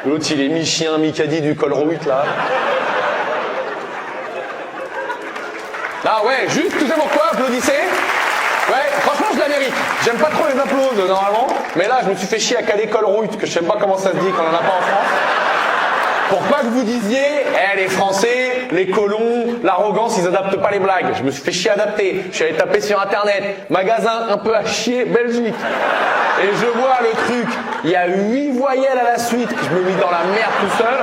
L'autre, il est mi-chien, mi-caddie du col route, là. Ah ouais, juste, tu sais pourquoi, applaudissez? Ouais, franchement, je la mérite. J'aime pas trop les applaudissements, normalement. Mais là, je me suis fait chier à caler col route, que je sais pas comment ça se dit, qu'on en a pas en France. Pour pas que vous disiez, les Français, les colons, l'arrogance, ils adaptent pas les blagues. Je me suis fait chier à adapter. Je suis allé taper sur Internet, magasin un peu à chier, Belgique. Et je vois le truc, il y a 8 voyelles à la suite, je me mis dans la merde tout seul.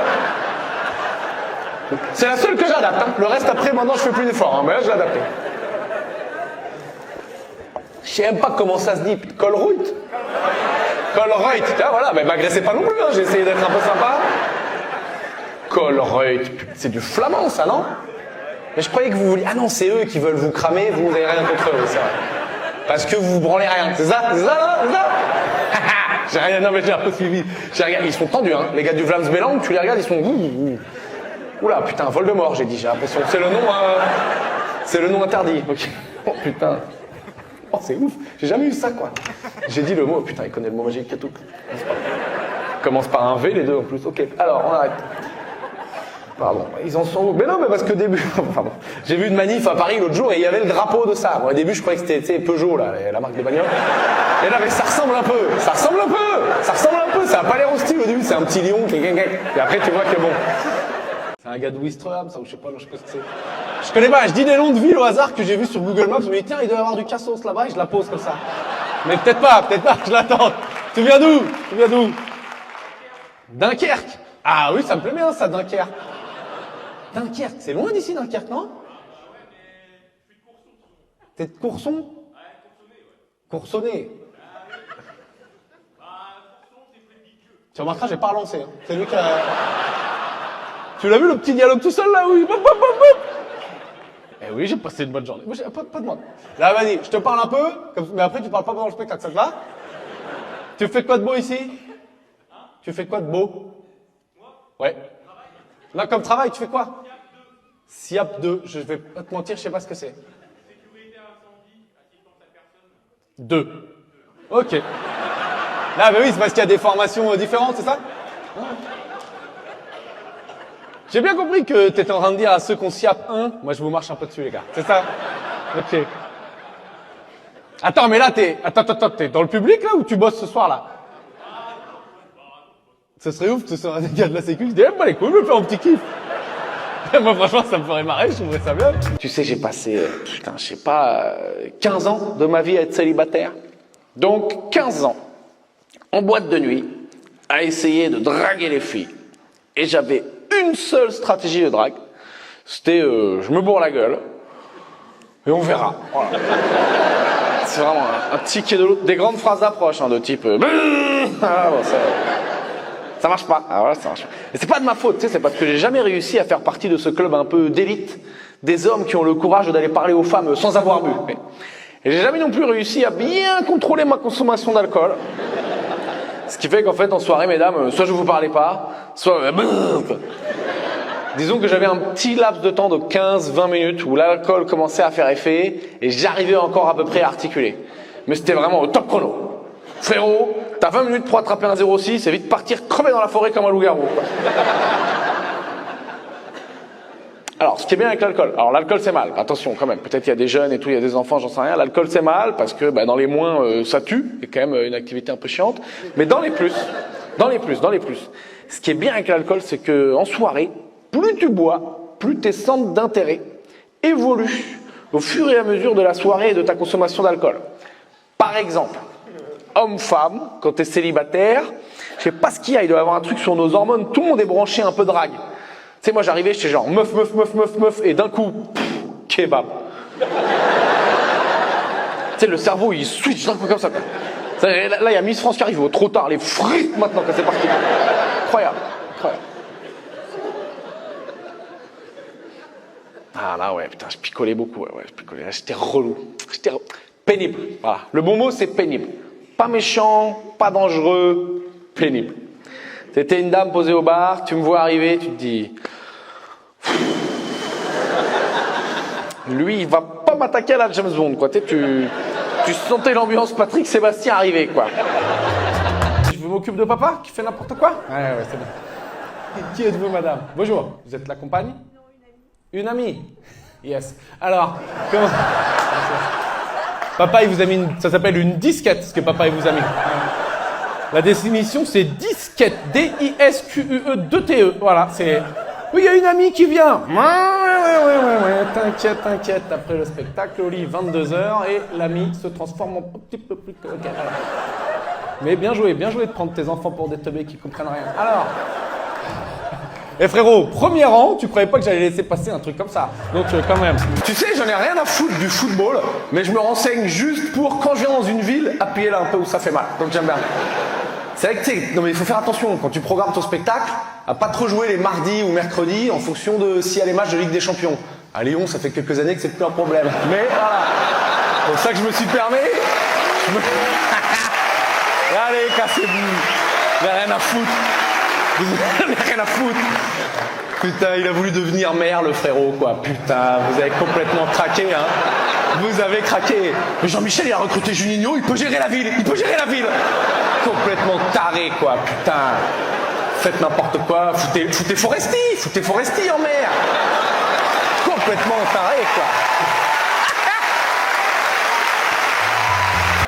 C'est la seule que j'adapte, hein. Le reste après, maintenant, je fais plus d'efforts, hein. Mais là, je l'ai adapté. Je sais même pas comment ça se dit, Colruyt. Colruyt, voilà, mais m'agressez pas non plus, hein. J'ai essayé d'être un peu sympa. Colruyt, c'est du flamand, ça, non? Mais je croyais que vous vouliez... Ah non, c'est eux qui veulent vous cramer, vous n'avez rien contre eux, c'est vrai. Parce que vous branlez rien, c'est ça? C'est ça, là? C'est ça? J'ai rien, non mais j'ai un peu suivi. Ils sont tendus, hein. Les gars du Vlaams-Bélang, tu les regardes, ils sont... Oula, putain, Voldemort, j'ai dit, j'ai l'impression. C'est le nom... C'est le nom interdit, ok. Oh putain. Oh, c'est ouf. J'ai jamais eu ça, quoi. J'ai dit le mot, putain, il connaît le mot magique et tout. Commence par un V, les deux en plus. Ok, alors, on arrête. Pardon, ils en sont où? Mais non, mais parce que début... Pardon. J'ai vu une manif à Paris l'autre jour et il y avait le drapeau de ça. Bon, au début, je croyais que c'était, tu sais, Peugeot, là, la marque des bagnoles. Et là, mais ça ressemble un peu. Ça ressemble un peu. Ça ressemble un peu. Ça a pas l'air hostile au début. C'est un petit lion. Et après, tu vois que bon... C'est un gars de Wistreham, ça, ou je sais pas, non, je sais pas ce que c'est. Je connais pas, je dis des noms de villes au hasard que j'ai vu sur Google Maps, je me dis, tiens, il doit y avoir du cassos là-bas, et je la pose comme ça. Mais peut-être pas, je l'attends. Tu viens d'où? Tu viens d'où? Dunkerque. Ah oui, ça me plaît bien, ça, Dunkerque. Dunkerque, c'est loin d'ici, Dunkerque, non? T'es de Courson? Courssonnet. Tu remarqueras, j'ai pas relancé. Hein. C'est lui qui a... Tu l'as vu le petit dialogue tout seul là où il... Eh oui, j'ai passé une bonne journée. Moi, pas de moi. Là, vas-y, je te parle un peu, mais après tu parles pas pendant le spectacle, ça te va? Tu fais quoi de beau ici? Tu fais quoi de beau? Ouais. Là, comme travail, tu fais quoi? SIAP 2. Je vais pas te mentir, je sais pas ce que c'est. Sécurité incendie, assistance à personne. 2. Ok. Là, bah oui, c'est parce qu'il y a des formations différentes, c'est ça? Ouais. J'ai bien compris que t'étais en train de dire à ceux qu'on SIAP 1, moi je vous marche un peu dessus les gars, c'est ça? Ok. Attends, mais là t'es dans le public là ou tu bosses ce soir là? Ce serait ouf que ce soit un des gars de la sécu qui dit, bah les couilles, je me fais un petit kiff. Moi franchement ça me ferait marrer, je trouverais ça bien. Tu sais, j'ai passé, putain, je sais pas, 15 ans de ma vie à être célibataire. Donc 15 ans, en boîte de nuit, à essayer de draguer les filles. Et j'avais une seule stratégie de drague, c'était je me bourre la gueule et on verra. Voilà. C'est vraiment un ticket de l'autre, des grandes phrases d'approche, hein, de type ah, bon, ça marche pas. Ah, voilà, ça marche pas. Et c'est pas de ma faute, tu sais, c'est parce que j'ai jamais réussi à faire partie de ce club un peu d'élite, des hommes qui ont le courage d'aller parler aux femmes sans avoir bu. Et j'ai jamais non plus réussi à bien contrôler ma consommation d'alcool. Ce qui fait qu'en fait, en soirée, mesdames, soit je vous parlais pas, soit... Disons que j'avais un petit laps de temps de 15-20 minutes où l'alcool commençait à faire effet et j'arrivais encore à peu près à articuler. Mais c'était vraiment au top chrono. Frérot, t'as 20 minutes pour attraper un 06 et vite partir crever dans la forêt comme un loup-garou. Alors, ce qui est bien avec l'alcool, alors l'alcool c'est mal, attention quand même, peut-être il y a des jeunes et tout, il y a des enfants, j'en sais rien, l'alcool c'est mal parce que dans les moins ça tue, c'est quand même une activité un peu chiante, mais dans les plus, ce qui est bien avec l'alcool c'est que en soirée, plus tu bois, plus tes centres d'intérêt évoluent au fur et à mesure de la soirée et de ta consommation d'alcool. Par exemple, homme-femme, quand t'es célibataire, je sais pas ce qu'il y a, il doit y avoir un truc sur nos hormones, tout le monde est branché un peu drague. Tu sais, moi j'arrivais, j'étais genre meuf, et d'un coup, kebab. Tu sais, le cerveau il switch d'un coup comme ça. Là, il y a Miss France qui arrive, trop tard, les frites maintenant que c'est parti. Incroyable. Ah là, ouais, putain, je picolais beaucoup, ouais, je picolais. J'étais relou. J'étais pénible. Voilà. Le bon mot, c'est pénible. Pas méchant, pas dangereux, pénible. T'étais une dame posée au bar, tu me vois arriver, tu te dis... Lui, il va pas m'attaquer à la James Bond, quoi. Tu sentais l'ambiance Patrick Sébastien arriver, quoi. Je m'occupe de papa qui fait n'importe quoi? Ouais, c'est bon. Qui êtes-vous, madame? Bonjour. Vous êtes la compagne? Une amie. Yes. Alors, comment... Papa, il vous a mis ça s'appelle une disquette, ce que papa, il vous a mis. La définition, c'est disquette. D-I-S-Q-U-E-2-T-E. Voilà, c'est... Oui, il y a une amie qui vient. Ouais. T'inquiète. Après le spectacle, au lit, 22h, et l'ami se transforme en petit peu plus... Okay, voilà. Mais bien joué de prendre tes enfants pour des teubés qui comprennent rien. Alors... Eh frérot, premier rang, tu croyais pas que j'allais laisser passer un truc comme ça. Donc quand même. Tu sais, j'en ai rien à foutre du football, mais je me renseigne juste pour, quand je viens dans une ville, appuyer là un peu où ça fait mal. Donc j'aime bien. C'est vrai que tu sais, non mais il faut faire attention, quand tu programmes ton spectacle, à pas trop jouer les mardis ou mercredis en fonction de s'il y a les matchs de Ligue des Champions. À Lyon, ça fait quelques années que c'est plus un problème. Mais voilà. C'est pour ça que je me suis permis. Allez, cassez-vous. J'ai rien à foutre. Vous avez rien à foutre. Putain, il a voulu devenir maire, le frérot, quoi. Putain, vous avez complètement craqué, hein. Vous avez craqué. Mais Jean-Michel, il a recruté Juninho, il peut gérer la ville. Complètement taré, quoi. Putain. Faites n'importe quoi. Foutez Foresti en mer. Complètement taré, quoi.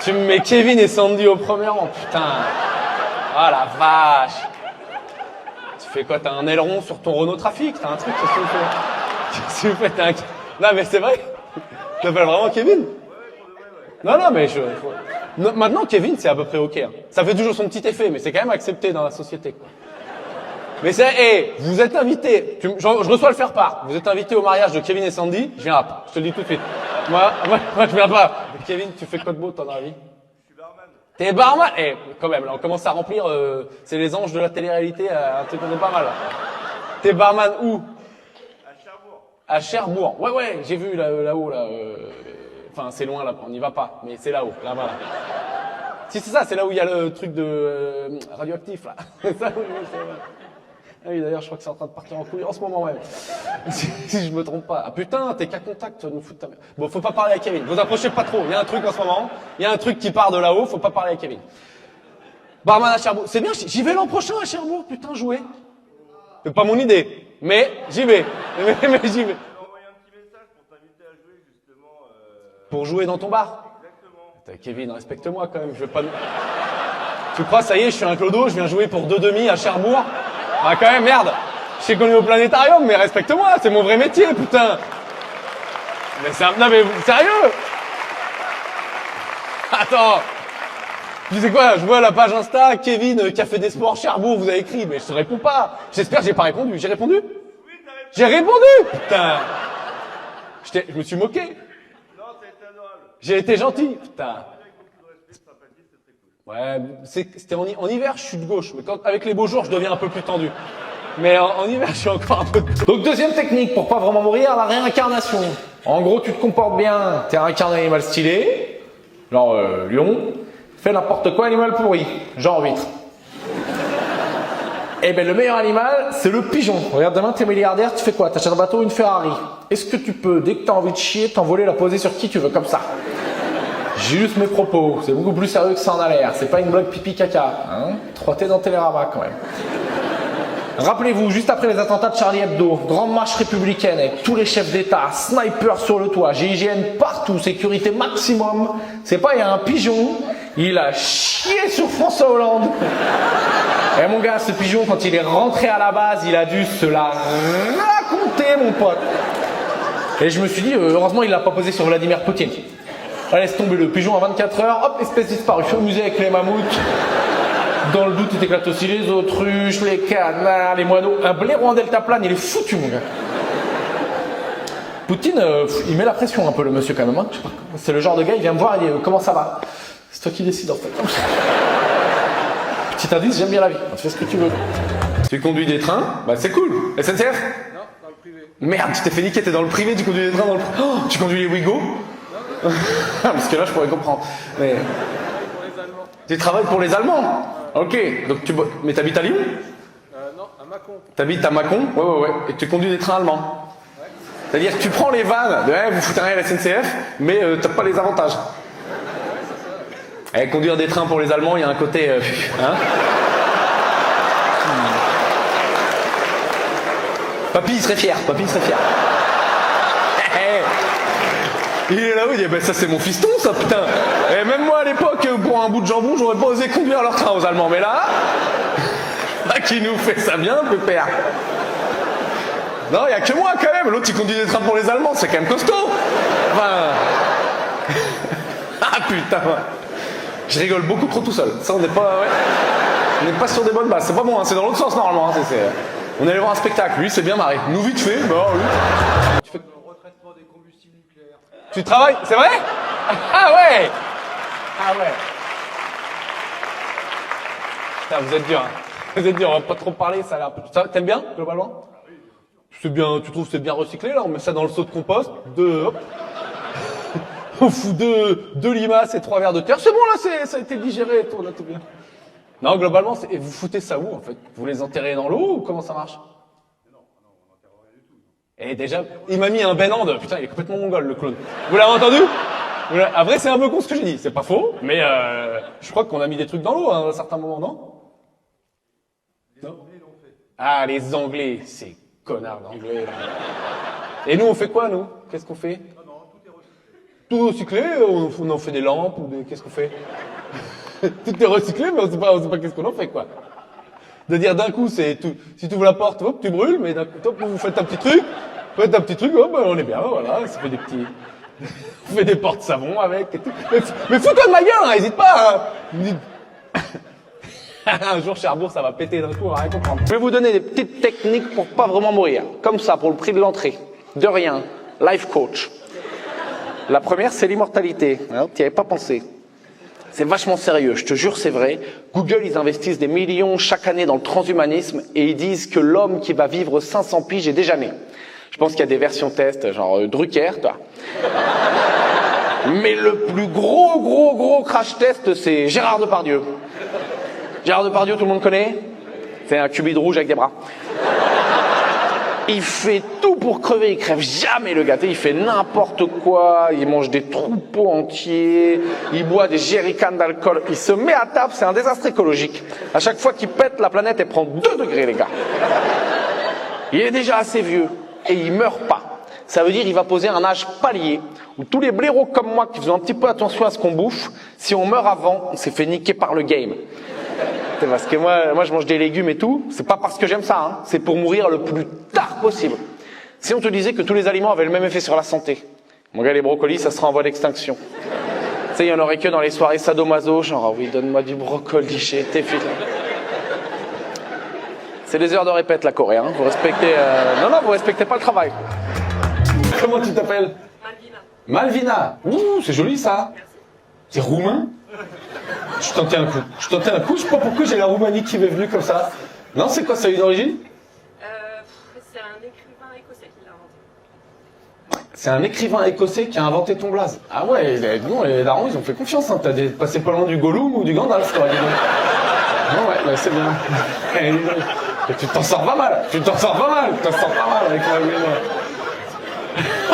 Tu me mets Kevin et Sandy au premier rang, putain. Oh la vache. Tu fais quoi? T'as un aileron sur ton Renault Trafic? T'as un truc? Qu'est-ce que tu fais? Non mais c'est vrai. Tu t'appelles vraiment Kevin? Non mais non, maintenant Kevin c'est à peu près ok. Hein. Ça fait toujours son petit effet, mais c'est quand même accepté dans la société, quoi. Mais c'est, vous êtes invité. Je reçois le faire-part. Vous êtes invité au mariage de Kevin et Sandy. Je viens pas. Je te le dis tout de suite. Moi je viens pas. Kevin, tu fais quoi de beau dans la vie? T'es barman? Eh, quand même, là, on commence à remplir, c'est les anges de la télé-réalité, un truc qu'on est pas mal, là. T'es barman où? À Cherbourg. Ouais, j'ai vu là-haut, là. Enfin, c'est loin, là, on n'y va pas, mais c'est là-haut, là-bas, là. Si, c'est ça, c'est là où il y a le truc de radioactif, là. C'est ça, oui, c'est vrai. Ah oui, d'ailleurs, je crois que c'est en train de partir en couille en ce moment même. Si je me trompe pas. Ah putain, t'es qu'à contact, nous foutre ta mère. Bon, faut pas parler à Kevin. Vous approchez pas trop. Il y a un truc en ce moment. Il y a un truc qui part de là-haut, faut pas parler à Kevin. Barman à Cherbourg. C'est bien, j'y vais l'an prochain à Cherbourg, putain, jouer. C'est pas mon idée. Mais j'y vais. Mais j'y vais. Je t'ai envoyé un petit message pour t'inviter à jouer, justement. Pour jouer dans ton bar? Exactement. Kevin, respecte-moi quand même. Je veux pas... Tu crois, ça y est, je suis un clodo, je viens jouer pour 2,5 à Cherbourg? Ah quand même, merde. Je sais qu'on est au planétarium, mais respecte-moi, c'est mon vrai métier, putain. Mais non mais, sérieux? Attends. Tu sais quoi, je vois la page Insta, Kevin, Café des Sports, Cherbourg, vous avez écrit, mais je te réponds pas. J'espère que j'ai pas répondu. J'ai répondu? Oui, t'as répondu. J'ai répondu! Putain. Je me suis moqué. Non, ça a été adorable. J'ai été gentil, putain. Avec beaucoup de respect, sympathie, c'est très cool. Ouais, c'était en hiver, je suis de gauche, mais avec les beaux jours, je deviens un peu plus tendu. Mais en hiver, je suis encore un peu de... Donc deuxième technique, pour pas vraiment mourir, la réincarnation. En gros, tu te comportes bien, t'es un animal stylé, genre lion, fais n'importe quoi, animal pourri, genre huître. Eh ben le meilleur animal, c'est le pigeon. Regarde, demain t'es milliardaire, tu fais quoi? T'achètes un bateau ou une Ferrari? Est-ce que tu peux, dès que t'as envie de chier, t'envoler, la poser sur qui tu veux, comme ça? J'ai juste mes propos, c'est beaucoup plus sérieux que ça en a l'air, c'est pas une blague pipi caca, hein? 3T dans Télérama quand même. Rappelez-vous, juste après les attentats de Charlie Hebdo, grande marche républicaine avec tous les chefs d'État, snipers sur le toit, GIGN partout, sécurité maximum. C'est pas, il y a un pigeon, il a chié sur François Hollande. Et mon gars, ce pigeon, quand il est rentré à la base, il a dû se la raconter, mon pote. Et je me suis dit, heureusement, il l'a pas posé sur Vladimir Poutine. Laisse tomber le pigeon à 24 heures, hop, espèce disparue. Je suis au musée avec les mammouths. Dans le doute, il t'éclate aussi les autruches, les canards, les moineaux. Un blaireau en deltaplane, il est foutu, mon gars. Poutine, il met la pression un peu, le monsieur, quand même. Hein. C'est le genre de gars, il vient me voir, il dit comment ça va? C'est toi qui décides, en fait. Petit indice, j'aime bien la vie. Tu fais ce que tu veux. Tu conduis des trains? Bah, c'est cool. SNCF? Non, dans le privé. Merde, tu t'es fait niquer, t'es dans le privé, tu conduis des trains dans le privé. Oh, tu conduis les Ouigo? Parce que là, je pourrais comprendre. Mais... Pour les Allemands. Tu travailles pour les Allemands? Ok, donc mais t'habites à Lyon? Non, à Mâcon. T'habites à Mâcon? Ouais. Et tu conduis des trains allemands? Ouais. C'est-à-dire que tu prends les vannes de vous foutez rien à la SNCF, mais t'as pas les avantages. Et conduire des trains pour les Allemands, il y a un côté... hein? Papy, il serait fier. Papy, il serait fier. Il est là-haut, il dit, ben ça c'est mon fiston, ça, putain. Et même moi, à l'époque, pour un bout de jambon, j'aurais pas osé conduire leur train aux Allemands. Mais là, qui nous fait ça bien, pépère. Non, il y a que moi, quand même. L'autre, il conduit des trains pour les Allemands, c'est quand même costaud. Enfin... Ah, putain. Je rigole beaucoup trop tout seul. Ça, on n'est pas... Ouais. On n'est pas sur des bonnes bases. C'est pas bon, hein. C'est dans l'autre sens, normalement. Hein. On est allé voir un spectacle. Lui, c'est bien marré. Nous, vite fait, bah oui. Tu fais... Retraitement des combustibles nucléaires. Tu travailles, c'est vrai? Ah ouais. Ah ouais. Putain, vous êtes dur. Hein. Vous êtes dur, on va pas trop parler, ça a l'air... T'aimes bien, globalement? C'est bien, tu trouves que c'est bien recyclé, là? On met ça dans le seau de compost, hop. On fout deux limaces et 3 verres de terre. C'est bon, là, ça a été digéré et tout, là, tout bien. Non, globalement, et vous foutez ça où, en fait? Vous les enterrez dans l'eau ou comment ça marche? Non, on n'enterre rien du tout. Et déjà, il m'a mis un benande. Putain, il est complètement mongol, le clown. Vous l'avez entendu? Après, c'est un peu con ce que j'ai dit. C'est pas faux, mais je crois qu'on a mis des trucs dans l'eau à un certain moment, non? Les Anglais l'ont fait. Ah, les Anglais, ces connards d'Anglais, là. Et nous, on fait quoi, nous? Qu'est-ce qu'on fait? Non, tout est recyclé. Tout recyclé, on en fait des lampes, ou des... Qu'est-ce qu'on fait? Tout est recyclé, mais on sait pas qu'est-ce qu'on en fait, quoi. De dire d'un coup, c'est tout, si tu ouvres la porte, hop, tu brûles, mais d'un coup, hop, vous faites un petit truc, hop, ben, on est bien, voilà, ça fait des petits, on fait des portes savon avec, et tout. Mais fous-toi de ma gueule, hein, hésite pas, hein. Un jour, Cherbourg, ça va péter d'un coup, on va rien comprendre. Je vais vous donner des petites techniques pour pas vraiment mourir. Comme ça, pour le prix de l'entrée. De rien. Life coach. La première, c'est l'immortalité. T'y avais pas pensé. C'est vachement sérieux, je te jure, c'est vrai. Google, ils investissent des millions chaque année dans le transhumanisme et ils disent que l'homme qui va vivre 500 piges est déjà né. Je pense qu'il y a des versions test, genre Drucker, toi. Mais le plus gros crash test, c'est Gérard Depardieu. Gérard Depardieu, tout le monde connaît? C'est un cubide rouge avec des bras. Il fait tout pour crever, il crève jamais le gars, il fait n'importe quoi, il mange des troupeaux entiers, il boit des jerrycans d'alcool, il se met à table, c'est un désastre écologique. À chaque fois qu'il pète, la planète, elle prend 2 degrés, les gars. Il est déjà assez vieux et il meurt pas. Ça veut dire qu'il va poser un âge palier où tous les blaireaux comme moi qui faisons un petit peu attention à ce qu'on bouffe, si on meurt avant, on s'est fait niquer par le game. Parce que moi je mange des légumes et tout, c'est pas parce que j'aime ça, hein. C'est pour mourir le plus tard possible. Si on te disait que tous les aliments avaient le même effet sur la santé, mon gars, les brocolis, ça sera en voie d'extinction. Tu sais, il y en aurait que dans les soirées sadomaso, genre, oh oui, donne-moi du brocoli, j'ai été fait. C'est des heures de répète, la Corée, hein. Vous respectez, non, vous respectez pas le travail. Comment tu t'appelles? Malvina. Ouh, c'est joli, ça. C'est roumain? Je tentais un coup, je sais pas pourquoi j'ai la Roumanie qui m'est venue comme ça. Non, c'est quoi, ça a une origine? C'est un écrivain écossais qui l'a inventé. C'est un écrivain écossais qui a inventé ton blaze. Ah ouais, non, les darons, ils ont fait confiance, hein. T'as passé pas loin du Gollum ou du Gandalf, toi. Non, ouais, bah, c'est bien. Et tu t'en sors pas mal, avec la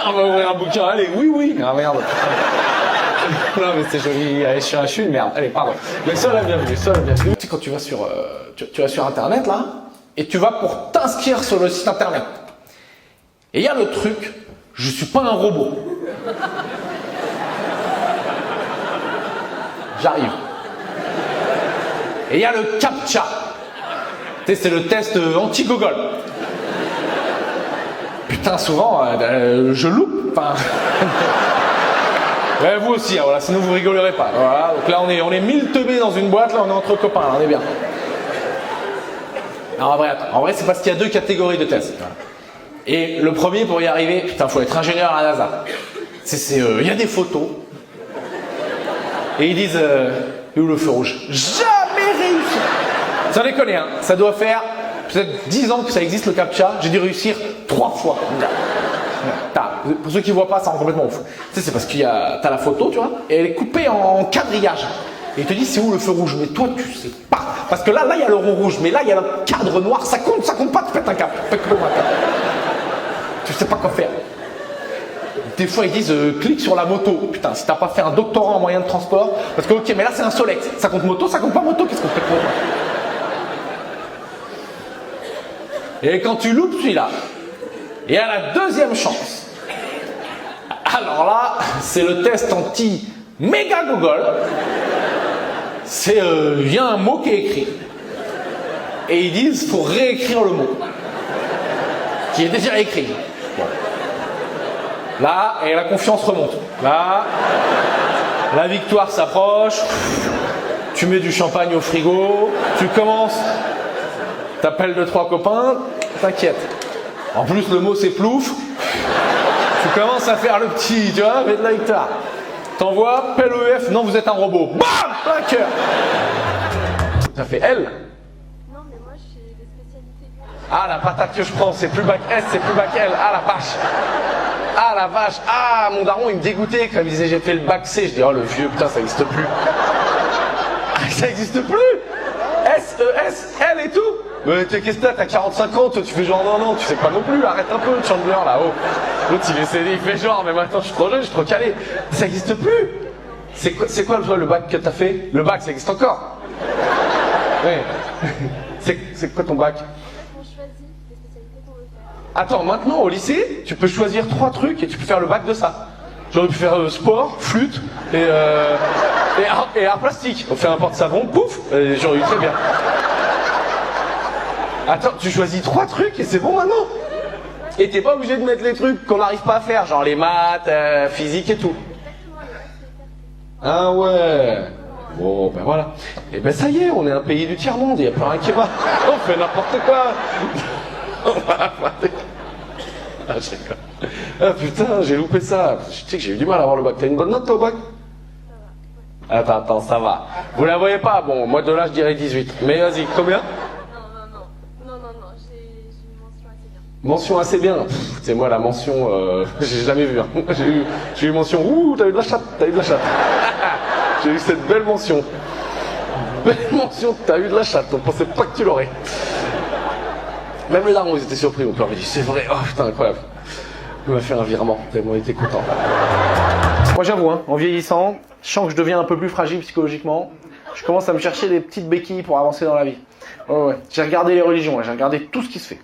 on va ouvrir un bouquin, allez, oui. Ah merde. Non mais c'est joli, allez, je suis une merde. Allez, pardon. Mais ça la bienvenue, Tu sais, quand tu vas sur, tu vas sur internet là, et tu vas pour t'inscrire sur le site internet. Et il y a le truc, je suis pas un robot. J'arrive. Et il y a le CAPTCHA. Tu sais, c'est le test anti-gogol. Putain, souvent, je loupe. Enfin... Ouais, vous aussi, hein, voilà, sinon vous rigolerez pas. Voilà, donc là on est 1000 teubés dans une boîte, là on est entre copains, là, on est bien. Non, en vrai c'est parce qu'il y a 2 catégories de tests. Et le premier, pour y arriver, putain, faut être ingénieur à la NASA. Il y a des photos. Et ils disent, où le feu rouge? Jamais réussi. Sans déconner, hein, ça doit faire peut-être 10 ans que ça existe le CAPTCHA, j'ai dû réussir 3 fois. Pour ceux qui voient pas, ça rend complètement ouf. Tu sais, c'est parce qu'il y a, t'as la photo, tu vois, et elle est coupée en quadrillage. Et il te dit c'est où le feu rouge, mais toi tu sais pas. Parce que là il y a le rond rouge, mais là il y a le cadre noir, ça compte pas, tu pètes un câble. Tu sais pas quoi faire. Des fois ils disent clique sur la moto. Putain, si t'as pas fait un doctorat en moyen de transport, parce que ok, mais là c'est un Solex, ça compte moto, ça compte pas moto, qu'est-ce qu'on fait pour moi? Et quand tu loupes celui-là, Et à la deuxième chance, alors là, c'est le test anti-méga Google. C'est, il y a un mot qui est écrit. Et ils disent, faut réécrire le mot. Qui est déjà écrit. Bon. Là, et la confiance remonte. Là, la victoire s'approche. Tu mets du champagne au frigo. Tu commences. T'appelles 2-3 copains. T'inquiète. En plus, le mot c'est plouf. Tu commences à faire le petit, tu vois, avec de la victoire. T'envoies, PLEF, non, vous êtes un robot. Bam! Plein cœur. Ça fait L. Non, mais moi, j'ai des spécialités. Ah, la patate que je prends, c'est plus bac S, c'est plus bac L. Ah, la vache. Ah, la vache. Ah, mon daron, il me dégoûtait quand il me disait j'ai fait le bac C. Je dis, oh, le vieux, putain, ça n'existe plus. Ça n'existe plus. S, E, S, L et tout. Mais qu'est-ce que t'as 45 ans, toi, tu fais genre non, tu sais pas non plus, arrête un peu, Chandler, là-haut. L'autre, il est cédé, il fait genre, mais maintenant, je suis trop jeune, je suis trop calé. Ça n'existe plus. C'est quoi le bac que t'as fait? Le bac, ça existe encore. Ouais. C'est quoi ton bac? On choisit les spécialités qu'on veut faire. Attends, maintenant, au lycée, tu peux choisir 3 trucs et tu peux faire le bac de ça. J'aurais pu faire sport, flûte et art plastique. On fait un porte-savon, pouf, et j'aurais eu très bien. Attends, tu choisis 3 trucs et c'est bon maintenant. Et t'es pas obligé de mettre les trucs qu'on n'arrive pas à faire, genre les maths, physique et tout. Ah ouais. Bon, ben voilà. Et ben ça y est, on est un pays du tiers-monde, il n'y a plus rien qui va. On fait n'importe quoi. On va Ah, je rigole. Ah putain, j'ai loupé ça. Tu sais que j'ai eu du mal à avoir le bac. T'as une bonne note toi au bac? Attends, ça va. Vous la voyez pas? Bon, moi de là je dirais 18. Mais vas-y, combien? Non, j'ai une mention assez bien. Mention assez bien. C'est moi la mention, j'ai jamais vu. Hein. J'ai eu mention. Ouh, t'as eu de la chatte, J'ai eu cette belle mention. Belle mention, t'as eu de la chatte. On pensait pas que tu l'aurais. Même les darons, ils étaient surpris. Mon père m'a dit, c'est vrai. Oh putain, incroyable. Il m'a fait un virement. Tellement il était content. Moi j'avoue, hein, en vieillissant, je sens que je deviens un peu plus fragile psychologiquement. Je commence à me chercher des petites béquilles pour avancer dans la vie. Ouais. J'ai regardé les religions, j'ai regardé tout ce qui se fait.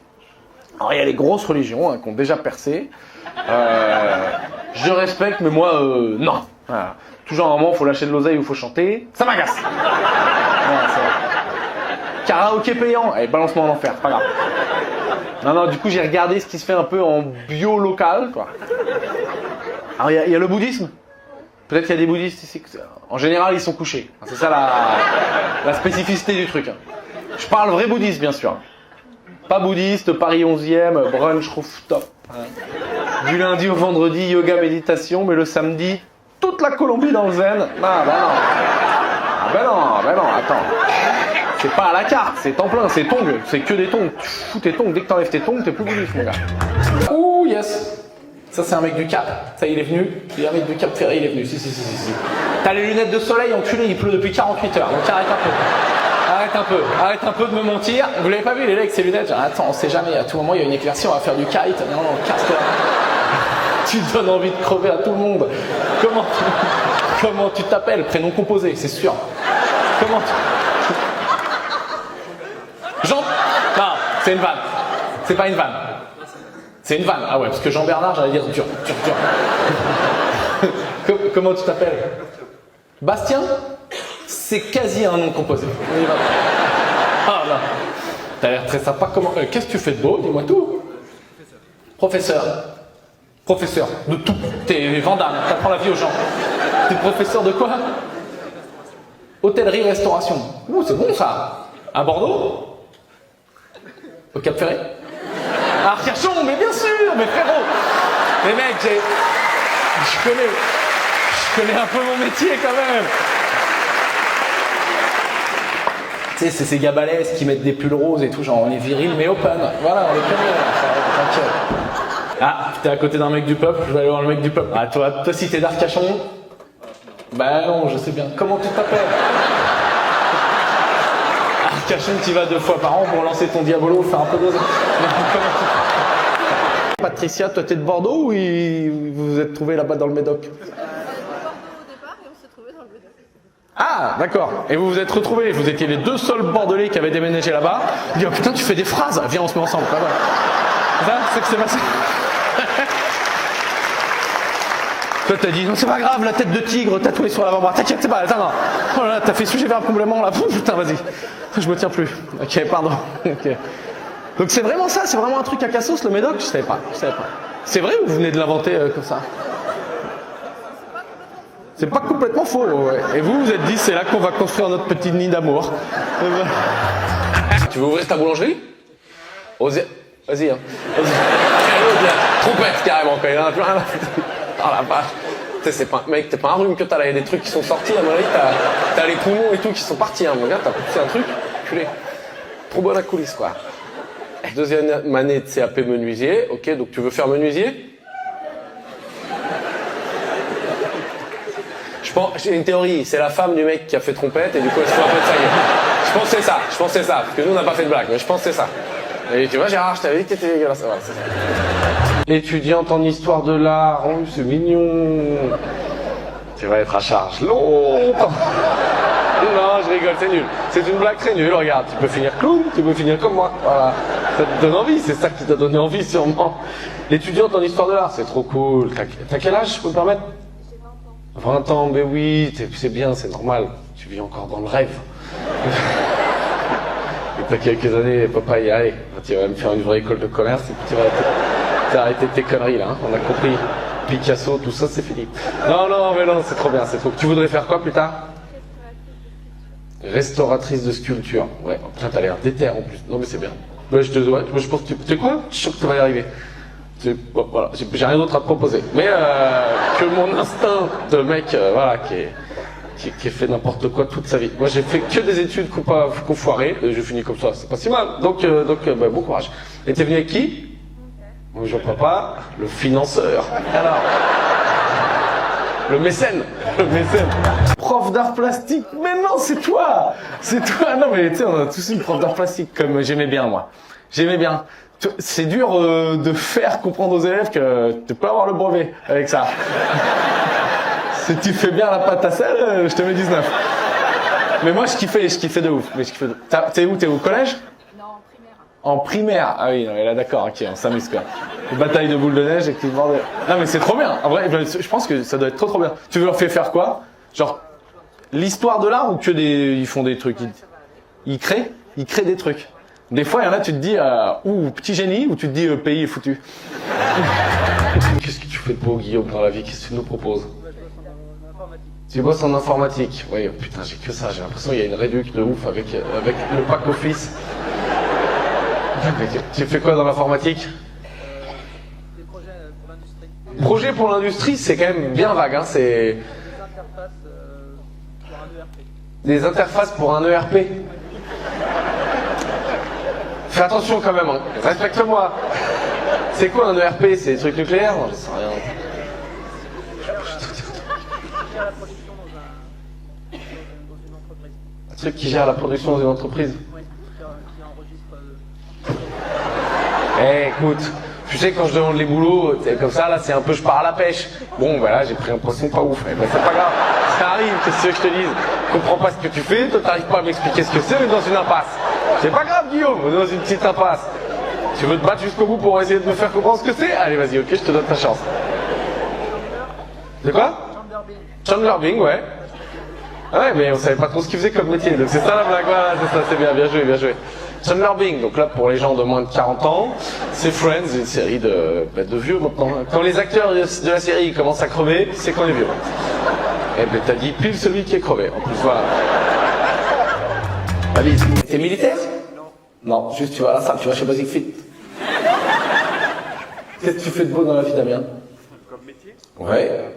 Alors il y a les grosses religions hein, qui ont déjà percé. Je respecte, mais moi, non. Voilà. Toujours à un moment, il faut lâcher de l'oseille ou il faut chanter. Ça m'agace. Voilà, karaoké payant, allez, balance-moi en enfer, pas grave. Non, du coup, j'ai regardé ce qui se fait un peu en bio local, quoi. Alors, il y a le bouddhisme. Peut-être qu'il y a des bouddhistes ici. En général, ils sont couchés. C'est ça la spécificité du truc. Je parle vrai bouddhiste, bien sûr. Pas bouddhiste, Paris 11e, brunch rooftop. Du lundi au vendredi, yoga, méditation, mais le samedi, toute la Colombie dans le zen. Ah ben non, attends. C'est pas à la carte, c'est temps plein, c'est tongs, c'est que des tongs. Tu fous tes tongs, dès que t'enlèves tes tongs, t'es plus bouddhiste, mon gars. Ouh, yes. Ça, c'est un mec du Cap. Ça, il est venu. Il y a un mec du Cap Ferré, il est venu. Si. T'as les lunettes de soleil, enculé, il pleut depuis 48 heures. Donc arrête un peu de me mentir. Vous l'avez pas vu, les gars, avec ses lunettes? Attends, on sait jamais, à tout moment, il y a une éclaircie, on va faire du kite. Non, casse-toi. Tu donnes envie de crever à tout le monde. Comment tu t'appelles? Prénom composé, c'est sûr. Comment tu... Jean... Non, c'est une vanne. C'est pas une vanne. C'est une vanne. Ah ouais, parce que Jean-Bernard, j'allais dire dur. Comment tu t'appelles? Bastien? C'est quasi un nom composé. Ah là. T'as l'air très sympa. Comment... qu'est-ce que tu fais de beau? Dis-moi tout. Professeur de tout. T'es Vandame, t'apprends la vie aux gens. T'es professeur de quoi? Hôtellerie, restauration. Ouh, c'est bon ça. À Bordeaux? Au Cap Ferré? À Arcachon, mais bien sûr, mais frérot. Mais mec, je connais un peu mon métier quand même. Tu sais, c'est ces gars balèzes qui mettent des pulls roses et tout, genre on est viril mais open. Voilà, on les connaît, tranquille. Ah, t'es à côté d'un mec du peuple, je vais aller voir le mec du peuple. Ah, toi si t'es d'Arcachon? Bah non, je sais bien. Comment tu t'appelles? Arcachon, t'y vas 2 fois par an pour lancer ton diabolo, faire un peu d'ose. Patricia, toi t'es de Bordeaux ou vous vous êtes trouvé là-bas dans le Médoc? Bordeaux au départ et on s'est trouvés dans le Médoc. Ah, d'accord. Et vous vous êtes retrouvés, vous étiez les 2 seuls Bordelais qui avaient déménagé là-bas. Il dit, oh putain, tu fais des phrases, viens, on se met ensemble. C'est ça? C'est ça qui s'est passé? Toi, t'as dit, non, c'est pas grave, la tête de tigre tatouée sur l'avant-bras. T'inquiète, c'est pas, attends, non. Oh là là, t'as fait sujet vers un complément, là. Putain, vas-y. Je me tiens plus. Ok, pardon. Ok. Donc c'est vraiment ça, c'est vraiment un truc à Cassos, le médoc? Je savais pas. C'est vrai ou vous venez de l'inventer comme ça? C'est pas complètement faux, ouais. Et vous, vous êtes dit, c'est là qu'on va construire notre petit nid d'amour. Tu veux ouvrir ta boulangerie? Osez. Vas-y, hein. Trompette, carrément, quand il y en a plus rien à foutre. Oh la vache. Tu sais, c'est pas, mec, t'es pas un rhume que t'as là, il y a des trucs qui sont sortis, à mon avis, t'as les poumons et tout qui sont partis, hein. Regarde, t'as poussé un truc, culé. Trop bonne à coulisses, quoi. Deuxième année de CAP menuisier, ok, donc tu veux faire menuisier? J'ai une théorie, c'est la femme du mec qui a fait trompette et du coup elle se fout un peu de sa gueule. Je pensais ça, parce que nous on n'a pas fait de blague, mais je pensais ça. Et tu vois Gérard, je t'avais dit que t'étais dégueulasse. Voilà, c'est ça. Étudiante en histoire de l'art, oh, c'est mignon. Tu vas être à charge longtemps. Non, je rigole, c'est nul. C'est une blague très nulle, regarde, tu peux finir clown, tu peux finir comme moi. Voilà. Ça te donne envie, c'est ça qui t'a donné envie sûrement. Étudiante en histoire de l'art, c'est trop cool. T'as quel âge, je peux me permettre? 20 ans, mais oui, c'est bien, c'est normal. Tu vis encore dans le rêve. Et t'as quelques années, papa y aller. Tu vas me faire une vraie école de commerce et puis tu vas arrêter tes conneries là. Hein. On a compris. Picasso, tout ça, c'est fini. Non, mais non, c'est trop bien, c'est trop. Tu voudrais faire quoi plus tard? Restauratrice de sculpture. Ouais, putain, t'as l'air déter en plus. Non, mais c'est bien. Ouais, je pense que tu sais quoi? Je suis sûr que tu vas y arriver. Bon, voilà, j'ai rien d'autre à te proposer. Mais que mon instinct de mec, voilà, qui a fait n'importe quoi toute sa vie. Moi, j'ai fait que des études qu'on foiré, et j'ai fini comme ça. C'est pas si mal. Donc, bah, bon courage. Et t'es venu avec qui? Bonjour papa, le financeur. Alors, le mécène. Prof d'art plastique. Mais non, c'est toi. Non, mais tu sais, on a tous une prof d'art plastique comme j'aimais bien moi. J'aimais bien. C'est dur de faire comprendre aux élèves que tu peux avoir le brevet avec ça. Si tu fais bien la pâte à sel, je te mets 19. Mais moi, je kiffais de ouf. T'es où? T'es au collège? Non, en primaire. En primaire? Ah oui, non, là d'accord, ok, on s'amuse quoi. Une bataille de boules de neige et que tu demandes... Non mais c'est trop bien. En vrai, je pense que ça doit être trop bien. Tu veux leur faire quoi? Genre, l'histoire de l'art ou que ils font des trucs? Ils créent des trucs. Des fois, il y en a, tu te dis, ouh, petit génie, ou tu te dis, pays est foutu. Qu'est-ce que tu fais de beau, Guillaume, dans la vie? Qu'est-ce que tu nous proposes? Tu bosses en informatique. Oui, putain, j'ai que ça. J'ai l'impression qu'il y a une réduc de ouf avec le pack office. Tu fais quoi dans l'informatique? Des projets pour l'industrie. Projet pour l'industrie, c'est quand même bien vague, hein, c'est... Des interfaces pour un ERP. Des interfaces pour un ERP. Fais attention quand même, hein. Respecte-moi. C'est quoi un ERP? C'est des trucs nucléaires? Non, je sais rien. Qui gère la production dans une entreprise. Un truc qui gère la production dans une entreprise? Oui, qui enregistre. Écoute, tu sais, quand je demande les boulots, comme ça, là, c'est un peu je pars à la pêche. Bon, ben là, j'ai pris un poisson pas ouf. Ben, c'est pas grave. Ça arrive, qu'est-ce que tu veux que je te dise? Je comprends pas ce que tu fais, toi, t'arrives pas à m'expliquer ce que c'est, on est dans une impasse. C'est pas grave, Guillaume, on est dans une petite impasse. Tu veux te battre jusqu'au bout pour essayer de me faire comprendre ce que c'est? Allez, vas-y, ok, je te donne ta chance. De quoi? Chandler Bing, ouais. Ouais, mais on savait pas trop ce qu'il faisait comme métier, donc c'est ça la blague, voilà, c'est ça, c'est bien, bien joué. Chandler Bing, donc là pour les gens de moins de 40 ans, c'est Friends, une série de vieux maintenant. Quand les acteurs de la série commencent à crever, c'est qu'on est vieux. Eh ben t'as dit pile celui qui est crevé, en plus voilà. Allez, t'es militaire? Non, juste tu vas à la salle, tu vas chez Basic Fit. Qu'est-ce que tu fais de beau dans la vie, Damien? Comme métier, Ouais.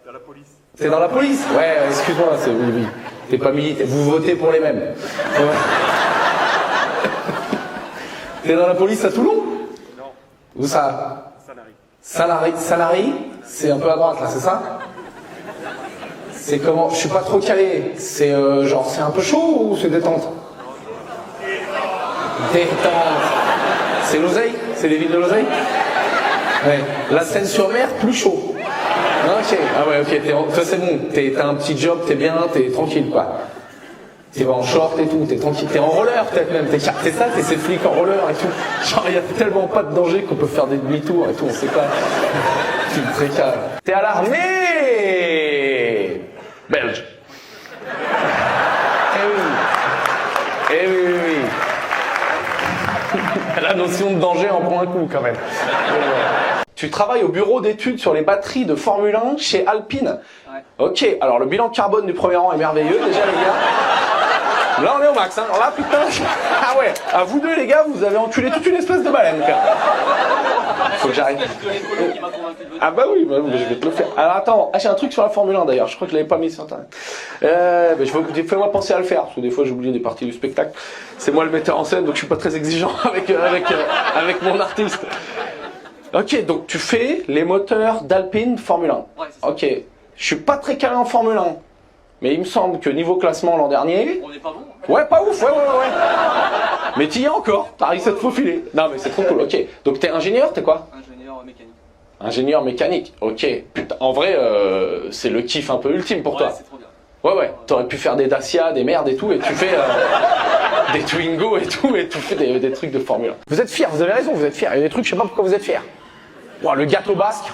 dans la police. T'es dans la police? Ouais, excuse-moi, oui. T'es pas militaire, vous votez pour les mêmes. Ouais. T'es dans la police à Toulon? Non, Où ça? salarié. Salarié? C'est un peu à droite là, c'est ça? C'est comment? Je suis pas trop calé. C'est genre, c'est un peu chaud ou c'est détente? Détente. C'est l'Oseille? C'est les villes de l'Oseille? Ouais. La Seine-sur-Mer, plus chaud. Ok. Ah ouais, ok. Toi c'est bon. T'as un petit job, t'es bien, t'es tranquille quoi. T'es en short et tout, t'es tranquille, t'es en roller peut-être même, c'est ça, t'es ces flics en roller et tout. Genre, il y a tellement pas de danger qu'on peut faire des demi-tours et tout, on sait pas. Tu es très calme. T'es à l'armée belge. Eh oui. Eh oui, oui, oui. La notion de danger en prend un coup quand même. Tu travailles au bureau d'études sur les batteries de Formule 1 chez Alpine. Ouais. Ok, alors le bilan carbone du premier rang est merveilleux déjà les gars. Là on est au max, hein. Alors là putain, ah ouais, à vous deux les gars, vous avez enculé toute une espèce de baleine. Faut que j'arrête. Ah bah oui, je vais te le faire. Alors attends, j'ai un truc sur la Formule 1 d'ailleurs, je crois que je l'avais pas mis sur internet. Fais-moi penser à le faire, parce que des fois j'ai oublié des parties du spectacle. C'est moi le metteur en scène, donc je suis pas très exigeant avec mon artiste. Ok, donc tu fais les moteurs d'Alpine Formule 1. Ouais, c'est ça. Ok, je suis pas très calé en Formule 1, mais il me semble que niveau classement l'an dernier... On n'est pas bon. Ouais, pas ouf, ouais. Mais t'y es encore, t'as réussi à te faufiler. Non mais c'est trop cool, ok. Donc t'es ingénieur, t'es quoi? Ingénieur mécanique. Ingénieur mécanique, ok. Putain, en vrai, c'est le kiff un peu ultime pour toi. C'est trop bien. Ouais, t'aurais pu faire des Dacia, des merdes et tout, et tu fais des Twingo et tout, et tu fais des trucs de Formule 1. Vous êtes fiers, vous avez raison, vous êtes fiers. Il y a des trucs, je sais pas pourquoi vous êtes fiers. Wow, le gâteau basque,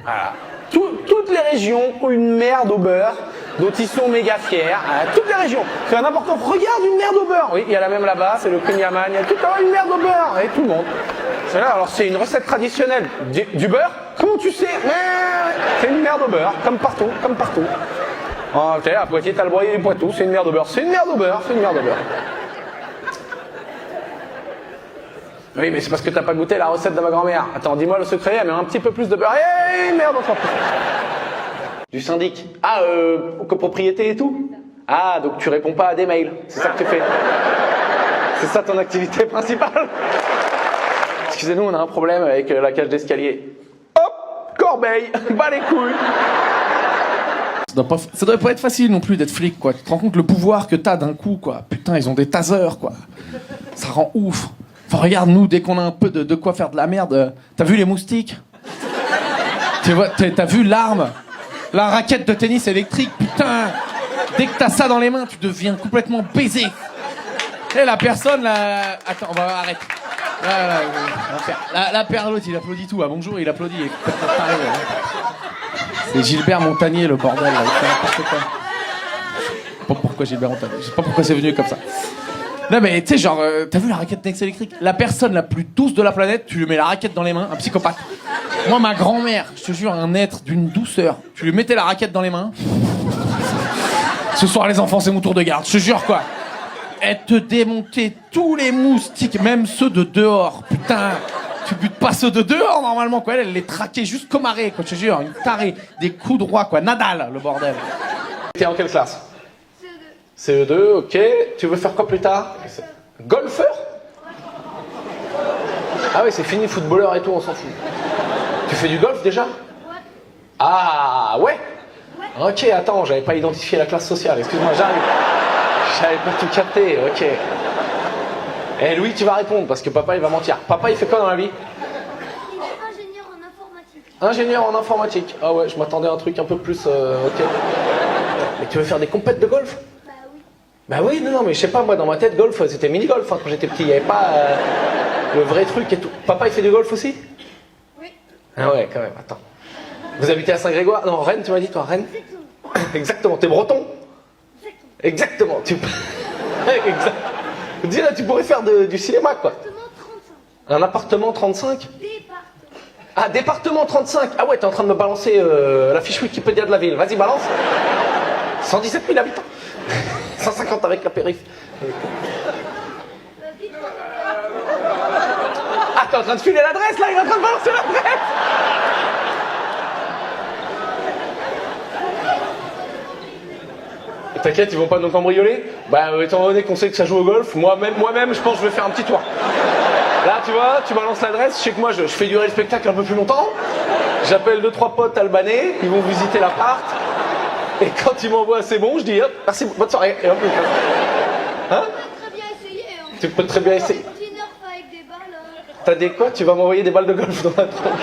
voilà. Toutes les régions ont une merde au beurre, dont ils sont méga fiers. Toutes les régions. C'est un important. Regarde une merde au beurre. Oui, il y a la même là-bas, c'est le Kunyaman. Il y a tout le temps une merde au beurre. Et tout le monde. C'est là, alors c'est une recette traditionnelle. Du beurre? Comment tu sais? C'est une merde au beurre, comme partout, comme partout. Oh, ok, à Poitiers, t'as le broyer du Poitou, c'est une merde au beurre. C'est une merde au beurre, c'est une merde au beurre. Oui, mais c'est parce que t'as pas goûté la recette de ma grand-mère. Attends, dis-moi le secret, elle met un petit peu plus de beurre. Merde, encore plus. Du syndic. Ah, copropriété et tout? Ah, donc tu réponds pas à des mails. C'est ça que tu fais. C'est ça ton activité principale. Excusez-nous, on a un problème avec la cage d'escalier. Hop, corbeille, bas les couilles. Ça doit pas être facile non plus d'être flic, quoi. Tu te rends compte le pouvoir que t'as d'un coup, quoi. Putain, ils ont des tasers, quoi. Ça rend ouf. Enfin, regarde, nous, dès qu'on a un peu de quoi faire de la merde, t'as vu les moustiques? T'as vu l'arme? La raquette de tennis électrique, putain! Dès que t'as ça dans les mains, tu deviens complètement baisé. Et la personne, là... Attends, on va arrêter. La l'autre, il applaudit tout. Ah, bonjour, il applaudit. Il est complètement taré, là. C'est Gilbert Montagnier, le bordel, là. Il fait n'importe quoi. Je sais pas pourquoi Gilbert Montagnier. Je sais pas pourquoi c'est venu comme ça. Non mais tu sais genre, t'as vu la raquette tennis électrique? La personne la plus douce de la planète, tu lui mets la raquette dans les mains, un psychopathe. Moi ma grand-mère, je te jure, un être d'une douceur, tu lui mettais la raquette dans les mains. Ce soir les enfants c'est mon tour de garde, je te jure quoi. Elle te démontait tous les moustiques, même ceux de dehors, putain. Tu butes pas ceux de dehors normalement quoi, elle les traquait juste comme arrêt quoi, je te jure, une tarée, des coups droits quoi, Nadal le bordel. T'es en quelle classe? CE2, ok. Tu veux faire quoi plus tard? Golfeur? Ah oui, c'est fini, footballeur et tout, on s'en fout. Tu fais du golf déjà? Ah ouais? Ok, attends, j'avais pas identifié la classe sociale, excuse-moi, j'arrive. J'avais pas tout capté, ok. Eh Louis, tu vas répondre, parce que papa il va mentir. Papa il fait quoi dans la vie? Il est ingénieur en informatique. Ingénieur en informatique. Ah ouais, je m'attendais à un truc un peu plus... ok. Mais tu veux faire des compètes de golf? Bah oui, non, mais je sais pas, moi dans ma tête, golf, c'était mini-golf hein, quand j'étais petit, il n'y avait pas le vrai truc et tout. Papa, il fait du golf aussi? Oui. Ah ouais, quand même, attends. Vous habitez à Saint-Grégoire? Non, Rennes, tu m'as dit, toi, Rennes? Exactement, t'es breton? Exactement, tu... exact. Dis là, tu pourrais faire du cinéma, quoi. Un appartement 35? Département. Ah, département 35. Ah ouais, t'es en train de me balancer la fiche Wikipédia de la ville. Vas-y, balance. 117 000 habitants. 150 avec la périph. Ah, t'es en train de filer l'adresse là, il est en train de balancer l'adresse. T'inquiète, ils vont pas nous cambrioler. Bah, étant donné qu'on sait que ça joue au golf, moi-même, je pense que je vais faire un petit tour. Là, tu vois, tu balances l'adresse, je sais que moi, je fais durer le spectacle un peu plus longtemps. J'appelle 2-3 potes albanais, ils vont visiter l'appart. Et quand ils m'envoient c'est bon, je dis hop, merci, bonne soirée. Et hop, hein? Très bien essayé. Hein. Tu peux très bien essayer. Petit nerf avec des balles. T'as des quoi? Tu vas m'envoyer des balles de golf dans la tronche.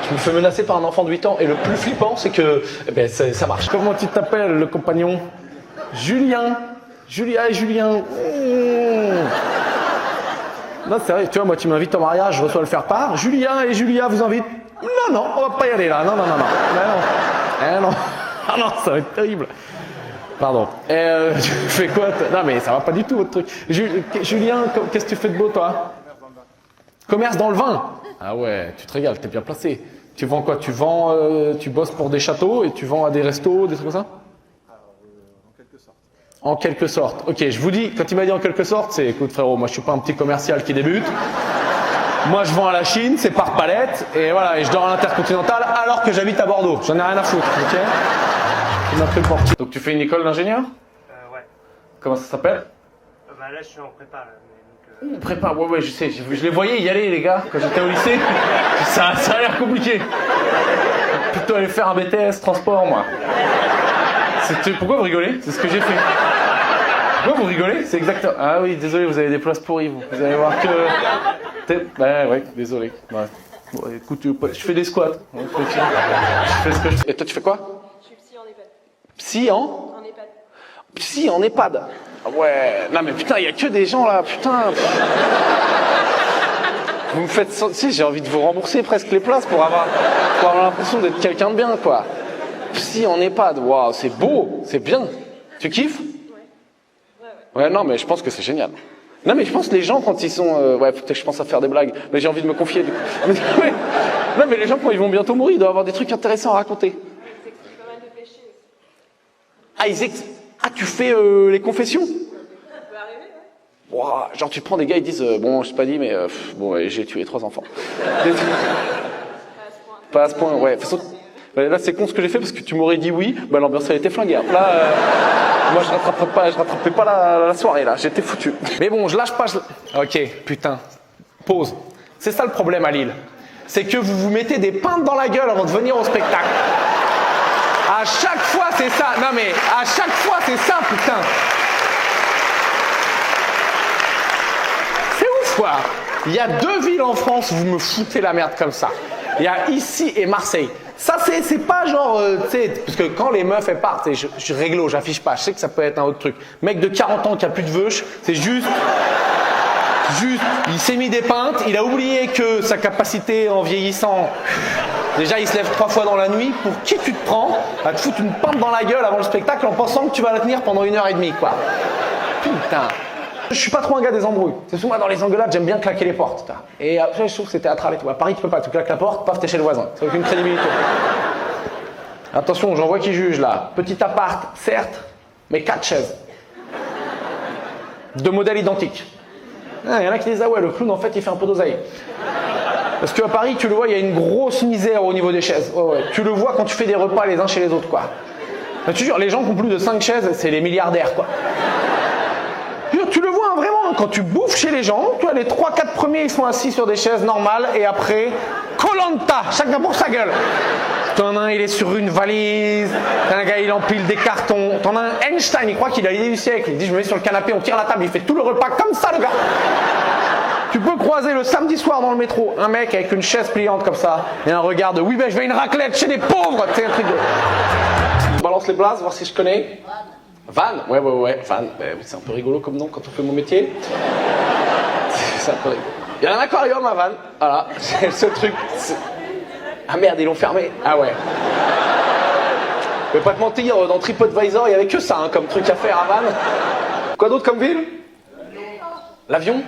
Je me fais menacer par un enfant de 8 ans. Et le plus flippant, c'est que ça marche. Comment tu t'appelles, le compagnon? Julien. Julia et Julien. Non, c'est vrai, tu vois, moi, tu m'invites au mariage, je reçois le faire-part. Julien et Julia vous invitent. Non, on va pas y aller là. Non. Non. Ah non, ça va être terrible. Pardon. Tu fais quoi Non, mais ça va pas du tout, votre truc. Julien, qu'est-ce que tu fais de beau, toi? Commerce dans le vin. Ah ouais, tu te régales, t'es bien placé. Tu vends quoi? Tu bosses pour des châteaux et tu vends à des restos, des trucs comme ça? En quelque sorte. Ok, je vous dis, quand il m'a dit en quelque sorte, c'est, écoute frérot, moi je suis pas un petit commercial qui débute. Moi je vends à la Chine, c'est par palette, et voilà, et je dors à l'Intercontinental alors que j'habite à Bordeaux. J'en ai rien à foutre, ok? Il m'a pris le portier. Donc tu fais une école d'ingénieur? Ouais. Comment ça s'appelle? Bah là, je suis en prépa, là. Mais donc, Prépa, ouais, je sais, je les voyais y aller les gars, quand j'étais au lycée. Ça a l'air compliqué. Plutôt aller faire un BTS, transport, moi. Pourquoi vous rigolez? C'est ce que j'ai fait. Pourquoi vous rigolez? C'est exactement... Ah oui, désolé, vous avez des places pourries, vous. Vous allez voir que... Ouais, désolé. Ouais. Bon, écoute, je fais des squats. Je fais ce que je fais. Et toi, tu fais quoi? Je suis psy en EHPAD. Psy en? En EHPAD. Psy en EHPAD. Ah ouais. Non mais putain, il y a que des gens là, putain. Vous me faites... Tu sais, j'ai envie de vous rembourser presque les places pour avoir l'impression d'être quelqu'un de bien, quoi. Psy en EHPAD, waouh, c'est beau, c'est bien. Tu kiffes? Ouais, non, mais je pense que c'est génial. Non, mais je pense que les gens, quand ils sont... ouais, faut que je pense à faire des blagues, mais j'ai envie de me confier, du coup. Ouais. Non, mais les gens, quand ils vont bientôt mourir, ils doivent avoir des trucs intéressants à raconter. Ils expliquent pas mal de péchés aussi. Ah, tu fais les confessions? Ça peut arriver, ouais. Waouh, genre, tu prends des gars, ils disent, bon, je sais pas dit, mais bon, j'ai tué 3 enfants. Pas à ce point, ouais. De toute façon, là, c'est con ce que j'ai fait parce que tu m'aurais dit oui, bah l'ambiance elle était flinguée. Là, moi je rattrapais pas la soirée là, j'étais foutu. Mais bon, je lâche pas. Ok, putain. Pause. C'est ça le problème à Lille. C'est que vous vous mettez des pintes dans la gueule avant de venir au spectacle. À chaque fois c'est ça. Non mais à chaque fois c'est ça, putain. C'est ouf quoi. Il y a 2 villes en France où vous me foutez la merde comme ça. Il y a ici et Marseille. Ça, c'est pas genre, tu sais, parce que quand les meufs, elles partent, je suis réglo, j'affiche pas, je sais que ça peut être un autre truc. Mec de 40 ans qui a plus de veuche, c'est juste, il s'est mis des pintes, il a oublié que sa capacité en vieillissant, déjà il se lève 3 fois dans la nuit, pour qui tu te prends à te foutre une pinte dans la gueule avant le spectacle en pensant que tu vas la tenir pendant 1h30, quoi. Putain. Je suis pas trop un gars des embrouilles. C'est souvent dans les engueulades, j'aime bien claquer les portes. Et après, je trouve que c'est théâtral et tout. À Paris, tu peux pas. Tu claques la porte, paf, t'es chez le voisin. Ça n'a aucune crédibilité. Attention, j'en vois qui jugent là. Petit appart, certes, mais 4 chaises. De modèles identiques. Il y en a qui disent, ah ouais, le clown, en fait, il fait un peu d'oseille. Parce qu'à Paris, tu le vois, il y a une grosse misère au niveau des chaises. Ouais. Tu le vois quand tu fais des repas les uns chez les autres, quoi. Je te jure, les gens qui ont plus de 5 chaises, c'est les milliardaires, quoi. Tu le vois hein, vraiment, quand tu bouffes chez les gens, tu vois, les 3-4 premiers ils sont assis sur des chaises normales et après, Koh-Lanta, chacun pour sa gueule. T'en as un, il est sur une valise, t'as un gars, il empile des cartons, t'en as un Einstein, il croit qu'il a l'idée du siècle, il dit je me mets sur le canapé, on tire la table, il fait tout le repas comme ça le gars. Tu peux croiser le samedi soir dans le métro, un mec avec une chaise pliante comme ça, et un regard de oui ben je vais une raclette chez des pauvres, tu sais un truc de... Je balance les blases, voir si je connais. Van, ouais, Van, c'est un peu rigolo comme nom quand on fait mon métier. C'est un peu rigolo. Il y a un aquarium à Van, voilà, c'est le seul truc. Ah merde, ils l'ont fermé. Ah ouais. Je vais pas te mentir, dans TripAdvisor, il y avait que ça hein, comme truc à faire à Van. Quoi d'autre comme ville? L'avion?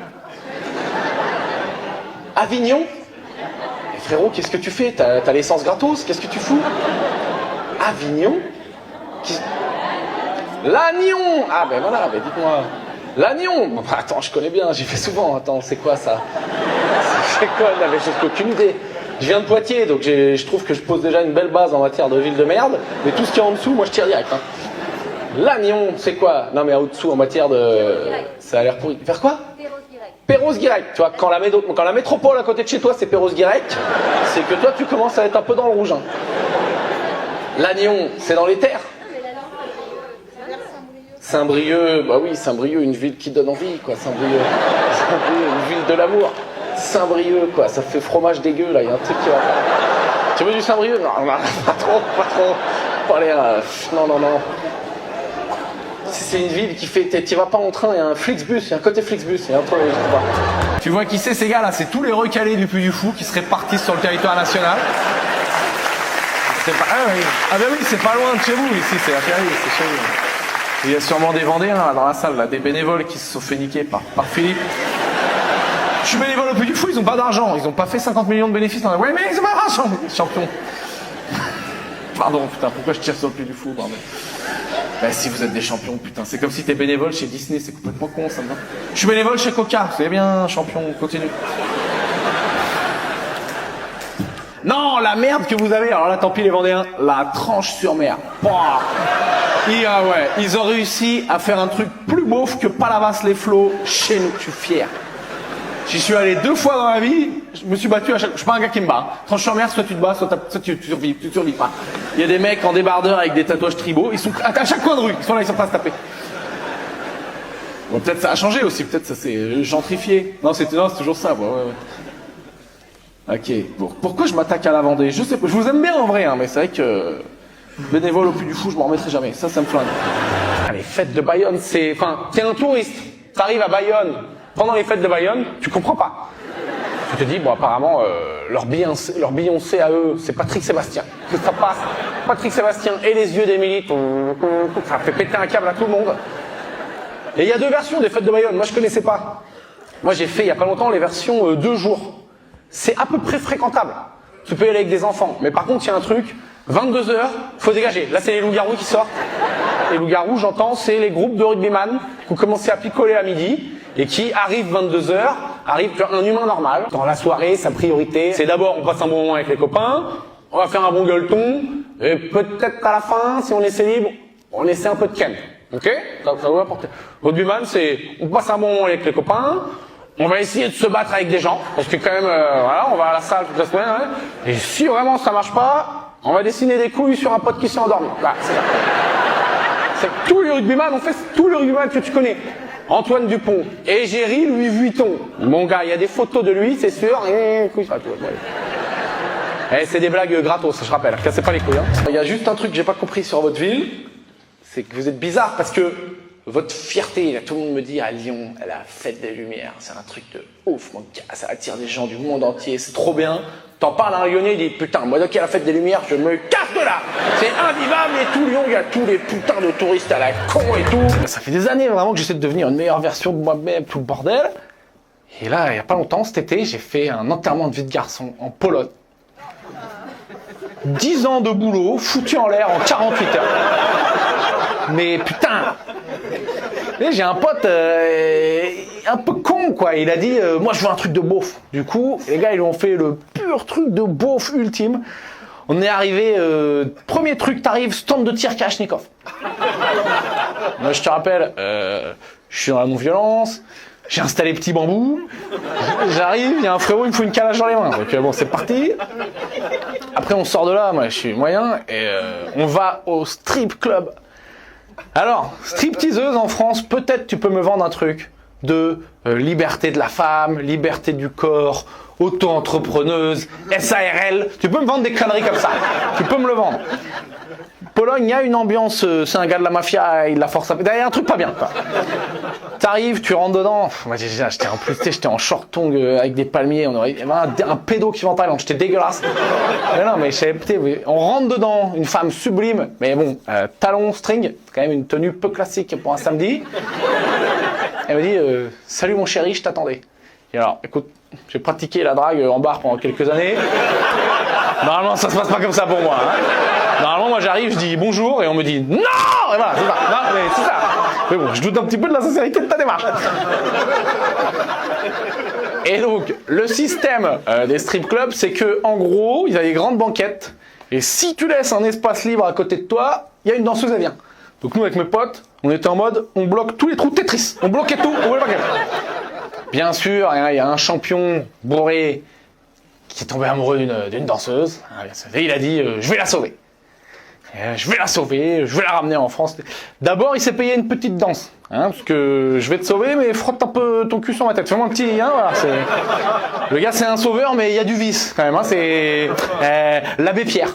Avignon? Et frérot, qu'est-ce que tu fais? T'as l'essence gratos? Qu'est-ce que tu fous? Avignon? Lannion! Ah ben voilà, ben dites-moi. Lannion! Bon, bah, attends, je connais bien, j'y vais souvent. Attends, c'est quoi ça? C'est quoi? Là, j'ai aucune idée. Je viens de Poitiers, donc je trouve que je pose déjà une belle base en matière de ville de merde. Mais tout ce qui est en dessous, moi je tire direct. Hein. Lannion, c'est quoi? Non mais au-dessous en matière de... Ça a l'air pourri. Vers quoi? Perros-Guirec. Tu vois, quand la métropole à côté de chez toi c'est Perros-Guirec, c'est que toi tu commences à être un peu dans le rouge. Hein. Lannion, c'est dans les terres. Saint-Brieuc, bah oui, Saint-Brieuc, une ville qui donne envie, quoi, Saint-Brieuc, une ville de l'amour. Saint-Brieuc, quoi, ça fait fromage dégueu, là, il y a un truc qui va... Tu veux du Saint-Brieuc? Non, pas trop, pas l'air... Non. c'est une ville qui fait... Tu vas pas en train, il y a un Flixbus, il y a un côté Flixbus, il y a un truc, je sais pas. Tu vois qui c'est ces gars là? C'est tous les recalés du Puy du Fou qui se répartissent sur le territoire national. C'est pas... Ah, oui. Ah ben oui, c'est pas loin de chez vous ici, c'est la Péri, c'est chez vous. Il y a sûrement des Vendéens là dans la salle, là, des bénévoles qui se sont fait niquer par Philippe. Je suis bénévole au Puy du Fou, ils ont pas d'argent, ils ont pas fait 50 millions de bénéfices. Ouais mais ils ont pas d'argent, champion. Pardon, putain, pourquoi je tire sur le Puy du Fou, pardon. Bah si vous êtes des champions, putain, c'est comme si t'es bénévole chez Disney, c'est complètement con ça. Je suis bénévole chez Coca, c'est bien, champion, continue. Non, la merde que vous avez, alors là tant pis les Vendéens, la tranche sur mer. Ah ouais, ils ont réussi à faire un truc plus beauf que Palavas-les-Flots chez nous, je suis fier. J'y suis allé 2 fois dans ma vie, je me suis battu à chaque... Je suis pas un gars qui me bat. Tranche sur mer, soit tu te bats, soit tu survis pas. Il y a des mecs en débardeur avec des tatouages tribaux, ils sont à chaque coin de rue, ils sont là, ils sont prêts à se taper. Bon, peut-être ça a changé aussi, peut-être ça s'est gentrifié. Non, c'est toujours ça, ouais. Ok, bon. Pourquoi je m'attaque à la Vendée? Je sais pas, je vous aime bien en vrai, hein, mais c'est vrai que... Bénévole au Puy du Fou, je m'en remettrai jamais, ça me flingue. Les fêtes de Bayonne, c'est... Enfin, t'es un touriste, t'arrives à Bayonne, pendant les fêtes de Bayonne, tu comprends pas. Tu te dis, bon, apparemment, leur Beyoncé à eux, c'est Patrick Sébastien. Ça passe, Patrick Sébastien et les yeux d'Émilie, ça fait péter un câble à tout le monde. Et il y a 2 versions des fêtes de Bayonne, moi je connaissais pas. Moi j'ai fait, il y a pas longtemps, les versions 2 jours. C'est à peu près fréquentable. Tu peux y aller avec des enfants. Mais par contre, il y a un truc, 22h, faut dégager. Là, c'est les loups-garous qui sortent. Les loups-garous, j'entends, c'est les groupes de rugbyman qui ont commencé à picoler à midi et qui arrivent 22h, arrivent un humain normal. Dans la soirée, sa priorité, c'est d'abord, on passe un bon moment avec les copains, on va faire un bon gueuleton, et peut-être à la fin, si on est libre, on essaie un peu de ken. Ok? Ça va apporter. Rugbyman, c'est, on passe un bon moment avec les copains, on va essayer de se battre avec des gens, parce que quand même, voilà, on va à la salle toute la semaine, hein, et si vraiment ça marche pas, on va dessiner des couilles sur un pote qui s'est endormi. Là, c'est ça. C'est tous les rugbyman, on fait tous les rugbyman que tu connais. Antoine Dupont, Égérie Louis Vuitton. Mon gars, il y a des photos de lui, c'est sûr. C'est des blagues gratos, je rappelle. Cassez pas les couilles. Hein. Il y a juste un truc que j'ai pas compris sur votre ville, c'est que vous êtes bizarre parce que votre fierté, là, tout le monde me dit à Lyon, la fête des Lumières, c'est un truc de ouf, mon gars, ça attire des gens du monde entier, c'est trop bien. T'en parles à un Lyonnais, il dit putain, moi dès qu'il y a la fête des Lumières, je me casse de là. C'est invivable et tout Lyon, il y a tous les putains de touristes à la con et tout. Ça fait des années vraiment que j'essaie de devenir une meilleure version de moi-même, tout le bordel. Et là, il y a pas longtemps, cet été, j'ai fait un enterrement de vie de garçon en Pologne. 10 ans de boulot, foutu en l'air en 48 heures. Mais putain, j'ai un pote un peu con quoi, il a dit moi je veux un truc de beauf. Du coup les gars ils lui ont fait le pur truc de beauf ultime. On est arrivé, premier truc, t'arrives, stand de tir Kalachnikov. Moi je te rappelle, je suis dans la non-violence, j'ai installé petit bambou, j'arrive, il y a un frérot, il me fout une calage dans les mains. Donc bon c'est parti. Après on sort de là, moi je suis moyen, et on va au strip club. Alors, stripteaseuse en France, peut-être tu peux me vendre un truc de liberté de la femme, liberté du corps, auto-entrepreneuse, SARL. Tu peux me vendre des conneries comme ça. Tu peux me le vendre. Pologne, il y a une ambiance, c'est un gars de la mafia, il la force à... Il y a un truc pas bien, quoi. T'arrives, tu rentres dedans. Moi, j'étais en plus, j'étais en short tongue avec des palmiers. Il y avait un pédo qui va en Thaïlande. J'étais dégueulasse. Mais non, mais je savais, on rentre dedans, une femme sublime. Mais bon, talon, string, c'est quand même une tenue peu classique pour un samedi. Elle me dit, salut mon chéri, je t'attendais. Et alors, écoute, j'ai pratiqué la drague en bar pendant quelques années. Normalement, ça se passe pas comme ça pour moi. Hein. Normalement, moi j'arrive, je dis bonjour et on me dit non. Et voilà, c'est ça. Non, mais c'est ça. Mais bon, je doute un petit peu de la sincérité de ta démarche. Et donc, le système des strip clubs, c'est que en gros, ils ont des grandes banquettes. Et si tu laisses un espace libre à côté de toi, il y a une danseuse, elle vient. Donc nous, avec mes potes, on était en mode, on bloque tous les trous Tetris. On bloquait tout, on voulait pas qu'elle. Bien sûr, il y a un champion bourré qui est tombé amoureux d'une danseuse. Et il a dit, je vais la sauver. Je vais la sauver, je vais la ramener en France. D'abord, il s'est payé une petite danse. Hein, parce que je vais te sauver, mais frotte un peu ton cul sur ma tête. Fais-moi un petit... Hein, voilà, le gars, c'est un sauveur, mais il y a du vice, quand même. Hein, c'est l'abbé Pierre.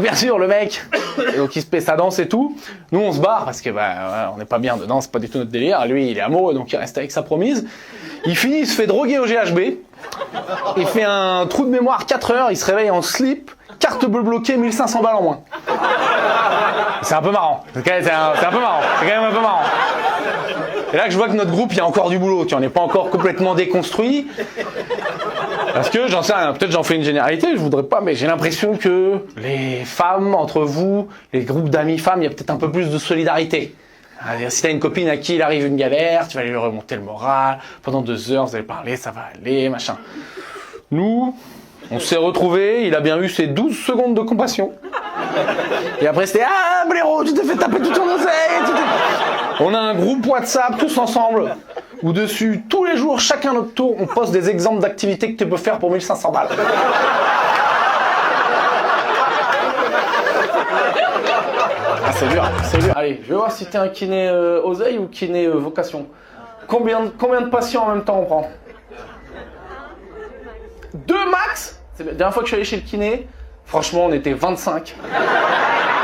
bien sûr, le mec, et donc il se paie sa danse et tout. Nous, on se barre parce que on n'est pas bien dedans, c'est pas du tout notre délire. Lui, il est amoureux, donc il reste avec sa promise. Il finit, il se fait droguer au GHB. Il fait un trou de mémoire 4 heures, il se réveille en slip, carte bleue bloquée, 1500 balles en moins. C'est un peu marrant. C'est un peu marrant. C'est quand même un peu marrant. Et là que je vois que notre groupe, il y a encore du boulot. On n'est pas encore complètement déconstruit. Parce que, j'en sais rien, peut-être j'en fais une généralité, je voudrais pas, mais j'ai l'impression que les femmes, entre vous, les groupes d'amis femmes, il y a peut-être un peu plus de solidarité. Si t'as une copine à qui il arrive une galère, tu vas lui remonter le moral, pendant 2 heures, vous allez parler, ça va aller, machin. Nous, on s'est retrouvés, il a bien eu ses 12 secondes de compassion. Et après c'était « Ah, blaireau, tu t'es fait taper tout ton oseille !» On a un groupe WhatsApp, tous ensemble, où dessus, tous les jours, chacun notre tour, on poste des exemples d'activités que tu peux faire pour 1500 balles. Ah, c'est dur, c'est dur. Allez, je vais voir si t'es un kiné oseille ou kiné vocation. Combien de patients en même temps on prend? 2 max? C'est la dernière fois que je suis allé chez le kiné, franchement, on était 25.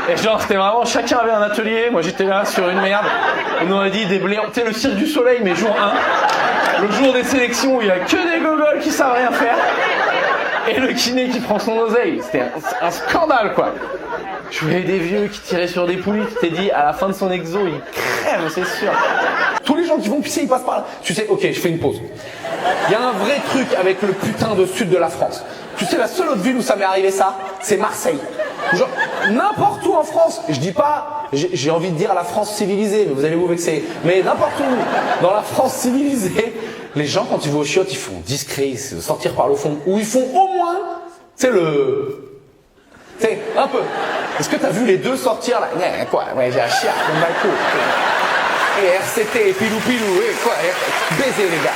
Et genre, c'était vraiment, chacun avait un atelier. Moi, j'étais là sur une merde. On aurait dit des blés. Tu sais, le Cirque du Soleil, mais jour 1. Le jour des sélections, il y a que des gogoles qui savent rien faire. Et le kiné qui prend son oseille. C'était un scandale, quoi. Je voyais des vieux qui tiraient sur des poulies. Tu t'es dit, à la fin de son exo, il crève, c'est sûr. Tous les gens qui vont pisser, ils passent par là. Tu sais, ok, je fais une pause. Il y a un vrai truc avec le putain de sud de la France. Tu sais, la seule autre ville où ça m'est arrivé ça, c'est Marseille. Genre, n'importe où en France, je dis pas, j'ai envie de dire la France civilisée, mais vous allez vous vexer, mais n'importe où, dans la France civilisée, les gens, quand ils vont aux chiottes, ils font discret, ils se sortir par le fond, ou ils font au moins, tu sais, un peu. Est-ce que t'as vu les deux sortir là? Quoi? Ouais, j'ai un chien, un balcon. Et RCT, et pilou, et quoi? Baiser les gars.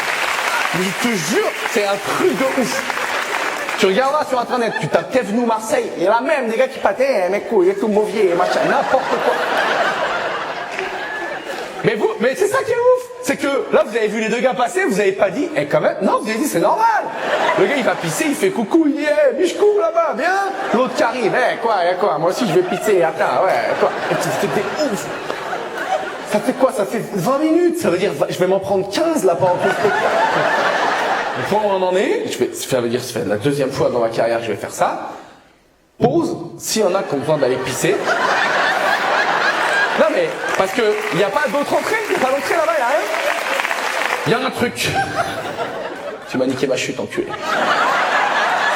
Mais je te jure, c'est un truc de ouf. Tu regarderas sur internet, tu tapes Kev-nous Marseille, il y a la même des gars qui pâtaient, mec, il est tout mauvier, machin, n'importe quoi. Mais c'est ça qui est ouf, c'est que là vous avez vu les 2 gars passer, vous avez pas dit, quand même, non, vous avez dit c'est normal. Le gars il va pisser, il fait coucou, il dit, biche-cou là-bas, viens. L'autre qui arrive, quoi, moi aussi je vais pisser, attends, quoi. Et c'était ouf. Ça fait quoi? Ça fait 20 minutes, ça veut dire, je vais m'en prendre 15 là pendant tout le spectacle. Le point où on en est, ça veut dire que ça fait la 2e fois dans ma carrière que je vais faire ça. Pause, s'il y en a qui ont besoin d'aller pisser. Non mais, parce que il n'y a pas d'autre entrée, il n'y a pas d'entrée là-bas, il n'y a rien. Il y a un truc. Tu m'as niqué ma chute, enculé.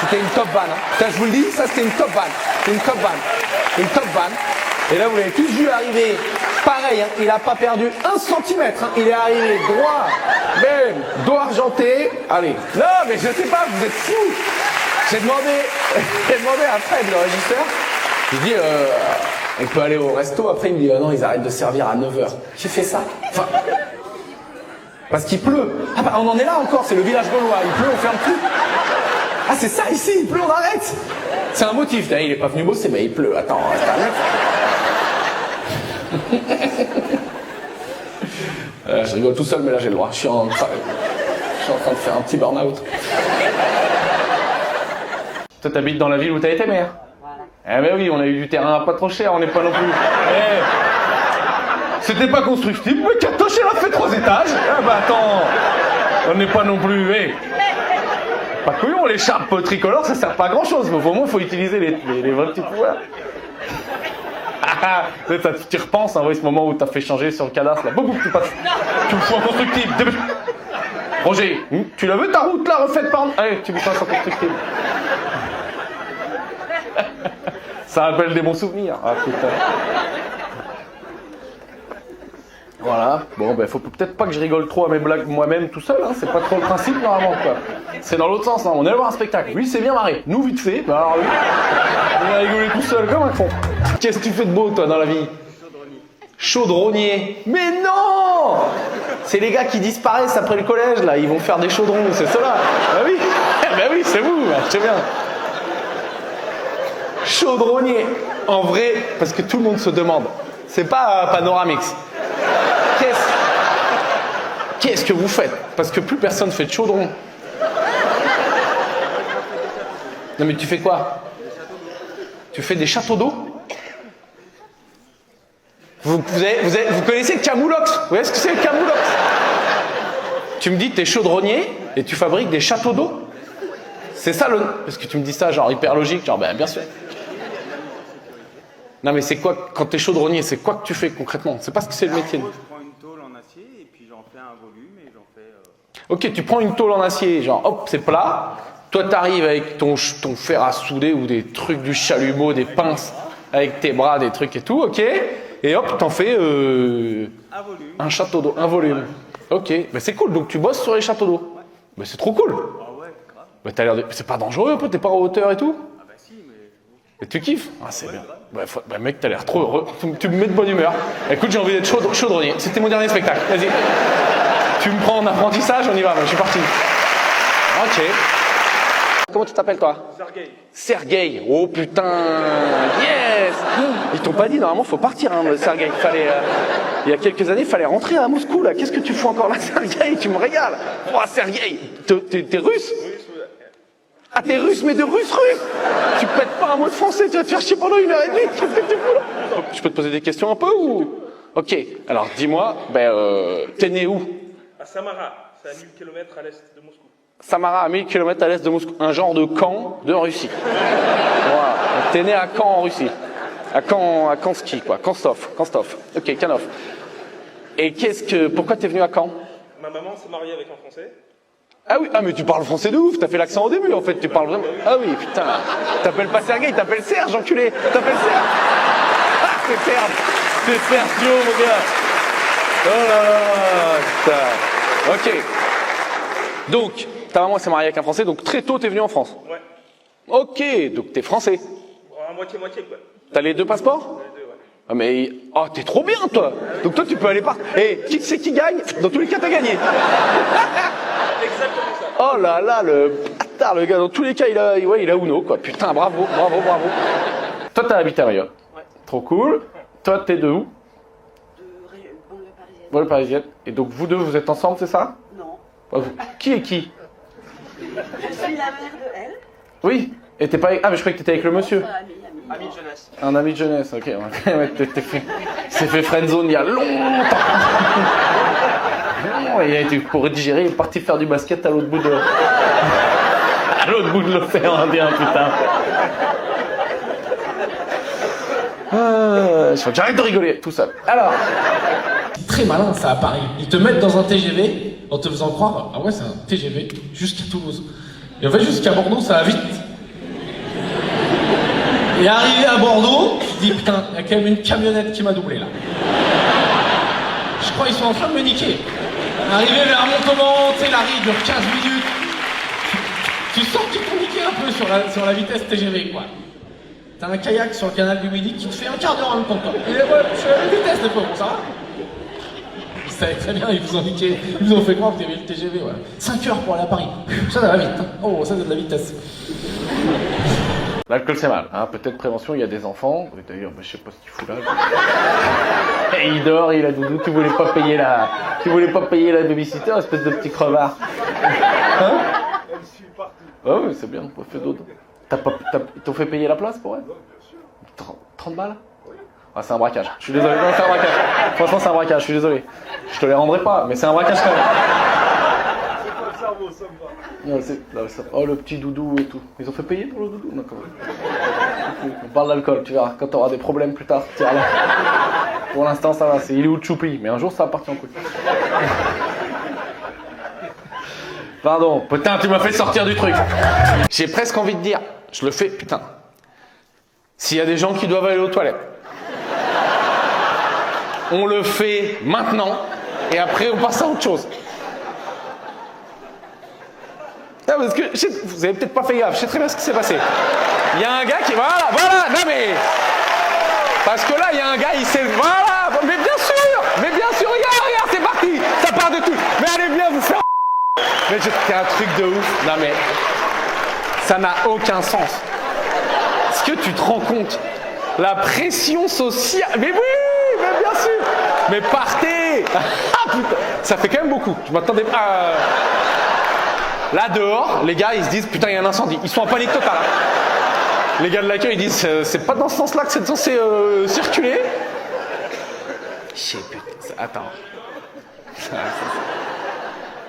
C'était une top van, hein. Putain, je vous le dis, ça c'était une top van. C'était une top van. Une top van. Et là, vous l'avez tous vu arriver. Pareil, hein, il a pas perdu 1 centimètre. Hein. Il est arrivé droit, même, dos argenté. Allez. Non, mais je sais pas, vous êtes fous. J'ai demandé à Fred, le régisseur. Je lui dis, on peut aller au resto. Après, il me dit, non, ils arrêtent de servir à 9h. Qui fait ça? Enfin, parce qu'il pleut. Ah bah, on en est là encore, c'est le village gaulois. Il pleut, on ferme tout. Ah, c'est ça ici, il pleut, on arrête. C'est un motif. Il est pas venu bosser, mais il pleut. Attends, reste un mec. Je rigole tout seul, mais là j'ai le droit. Je suis en train de faire un petit burn-out. Toi, t'habites dans la ville où t'as été maire? Voilà. Eh ben oui, on a eu du terrain pas trop cher, on n'est pas non plus. C'était pas constructible, mais Katoche, elle a fait 3 étages. Ah bah attends, on n'est pas non plus. Pas couillon, les charpes tricolores, ça sert pas à grand chose, mais au moins faut utiliser les vrais petits pouvoirs. Tu repenses, hein, oui, ce moment où t'as fait changer sur le cadastre, là, boum, tu passes. Tu me fous en constructible. Roger, tu l'as vu ta route là, refaite par... Allez, tu me passes en constructible. Ça rappelle des bons souvenirs. Ah putain. Voilà, bon ben faut peut-être pas que je rigole trop à mes blagues moi-même tout seul, hein. C'est pas trop le principe normalement quoi. C'est dans l'autre sens, hein. On est allé voir un spectacle, lui c'est bien marré, nous vite fait, bah alors lui, on a rigolé tout seul comme un con. Qu'est-ce que tu fais de beau toi dans la vie? Chaudronnier. Mais non! C'est les gars qui disparaissent après le collège là, ils vont faire des chaudrons, c'est ceux-là. Bah oui, c'est vous, je sais bien. Chaudronnier. En vrai, parce que tout le monde se demande, c'est pas Panoramix. Qu'est-ce que vous faites? Parce que plus personne fait de chaudron. Non mais tu fais quoi? Tu fais des châteaux d'eau? Vous connaissez le camoulox? Vous voyez ce que c'est le camoulox? Tu me dis que t'es chaudronnier et tu fabriques des châteaux d'eau? C'est ça le... Parce que tu me dis ça genre hyper logique, genre ben bien sûr. Non mais c'est quoi, quand t'es chaudronnier, c'est quoi que tu fais concrètement? C'est pas ce que c'est le métier. Je prends une tôle en acier et puis j'en fais un volume et j'en fais... Ok, tu prends une tôle en acier, genre hop, c'est plat. Toi t'arrives avec ton fer à souder ou des trucs du chalumeau, des pinces, avec tes bras, des trucs et tout, ok. Et hop, t'en fais un volume. un château d'eau, un volume. Ok, ben c'est cool, donc tu bosses sur les châteaux d'eau. Ben c'est trop cool. Ah ouais, grave. Ben t'as l'air de... C'est pas dangereux un peu, t'es pas en hauteur et tout? Ah bah si, mais... Et tu kiffes? Ah c'est bien. Ben mec, t'as l'air trop heureux, tu me mets de bonne humeur. Écoute, j'ai envie d'être chaudronnier, c'était mon dernier spectacle, vas-y. Tu me prends en apprentissage, on y va, moi, je suis parti. Ok. Comment tu t'appelles toi? Sergueï. Sergueï. Oh putain, yes. Ils t'ont pas dit, normalement, faut partir, hein, Sergueï. Il y a quelques années, il fallait rentrer à Moscou, là. Qu'est-ce que tu fous encore là, Sergueï? Tu me régales. Oh, Sergueï. T'es russe? Ah, t'es russe, mais de russe. Tu pètes pas un mot de français, tu vas te faire chier pendant 1h30. Qu'est-ce que tu fous là? Je peux te poser des questions un peu ou? Ok, alors dis-moi, t'es né où? À Samara, c'est à 1000 km à l'est de Moscou. Samara, à 1000 km à l'est de Moscou. Un genre de camp de Russie. Voilà. T'es né à Caen en Russie. À Kanski, quoi. Kanstov. Ok, Kanov. Et pourquoi t'es venu à Caen? Ma maman s'est mariée avec un Français. Ah oui, mais tu parles français de ouf, t'as fait l'accent au début en fait, tu parles vraiment... Ah oui, putain, t'appelles pas Sergueï, t'appelles Serge, enculé, t'appelles Serge. Ah, c'est Sergio, mon gars. Oh là là, putain. Ok. Donc, ta maman s'est mariée avec un Français, donc très tôt t'es venu en France. Ouais. Ok, donc t'es français. Bon, à moitié-moitié, quoi. T'as les 2 passeports? Les deux, ouais. Ah mais... Oh, t'es trop bien, toi. Donc toi, tu peux aller par... Et qui c'est qui gagne? Dans tous les cas, t'as gagné. Exactement ça. Oh là là, le bâtard, le gars, dans tous les cas, il a Uno, quoi. Putain, bravo. Toi, t'as habité à Mayol. Ouais. Trop cool. Toi, t'es de où? De banlieue parisienne. Banlieue parisienne. Et donc, vous deux, vous êtes ensemble, c'est ça? Non. Qui est qui? Je suis la mère de elle. Oui. Et t'es pas... Ah, mais je croyais que t'étais avec le monsieur. Ami de jeunesse. Un ami de jeunesse, ok. Ouais, s'est fait friendzone il y a longtemps. Il a été pour digérer, il est parti faire du basket à l'autre bout de... à l'autre bout de l'océan Indien, putain. J'arrête de rigoler, tout seul. Alors... Très malin ça à Paris. Ils te mettent dans un TGV en te faisant croire, ah ouais c'est un TGV jusqu'à Toulouse. Et en fait jusqu'à Bordeaux ça va vite. Et arrivé à Bordeaux, je dis putain, il y a quand même une camionnette qui m'a doublé là. Je crois qu'ils sont en train de me niquer. Arrivé vers Montauban, tu sais l'arrêt dure 15 minutes. Tu sens qu'ils t'ont niqué un peu sur la vitesse TGV quoi. T'as un kayak sur le canal du Midi qui te fait un quart d'heure en même temps. Et voilà, je suis à la même vitesse des fois, bon, ça va? Ils savaient très bien, ils vous ont niqué, ils vous ont fait croire que t'avais le TGV, ouais. 5 heures pour aller à Paris. Ça va vite, hein. Oh, ça c'est de la vitesse. L'alcool c'est mal, hein. Peut-être prévention, il y a des enfants. D'ailleurs, je sais pas ce qu'il fout là. Et il dort, il a doudou, tu voulais pas payer la babysitter, espèce de petit crevard. Hein? Oh oui, c'est bien, on fait d'autres. Ils t'ont fait payer la place pour elle? 30 balles? Ah, c'est un braquage. Je suis désolé. Non, c'est un braquage. Franchement, c'est un braquage. Je suis désolé. Je te les rendrai pas, mais c'est un braquage quand même. Non, oh, le petit doudou et tout. Ils ont fait payer pour le doudou? Non, quand même. On parle d'alcool, tu verras. Quand t'auras des problèmes plus tard, tu iras là. Pour l'instant, ça va. Il est où le choupi? Mais un jour, ça va partir en couille. Pardon. Putain, tu m'as fait sortir du truc. J'ai presque envie de dire. Je le fais, putain. S'il y a des gens qui doivent aller aux toilettes, on le fait maintenant et après on passe à autre chose. Non, parce que vous avez peut-être pas fait gaffe, je sais très bien ce qui s'est passé. Il y a un gars qui... Voilà, non mais... Parce que là, il y a un gars, il s'est... Voilà, mais bien sûr, regarde, c'est parti, ça part de tout. Mais allez bien vous faire... Mais c'est un truc de ouf. Non mais... Ça n'a aucun sens. Est-ce que tu te rends compte? La pression sociale... Mais oui, mais bien sûr. Mais partez. Ah putain, ça fait quand même beaucoup. Je m'attendais pas... Là dehors, les gars, ils se disent putain, il y a un incendie. Ils sont en panique totale. Les gars de l'accueil ils disent c'est pas dans ce sens-là que c'est censé circuler. Putain, attends.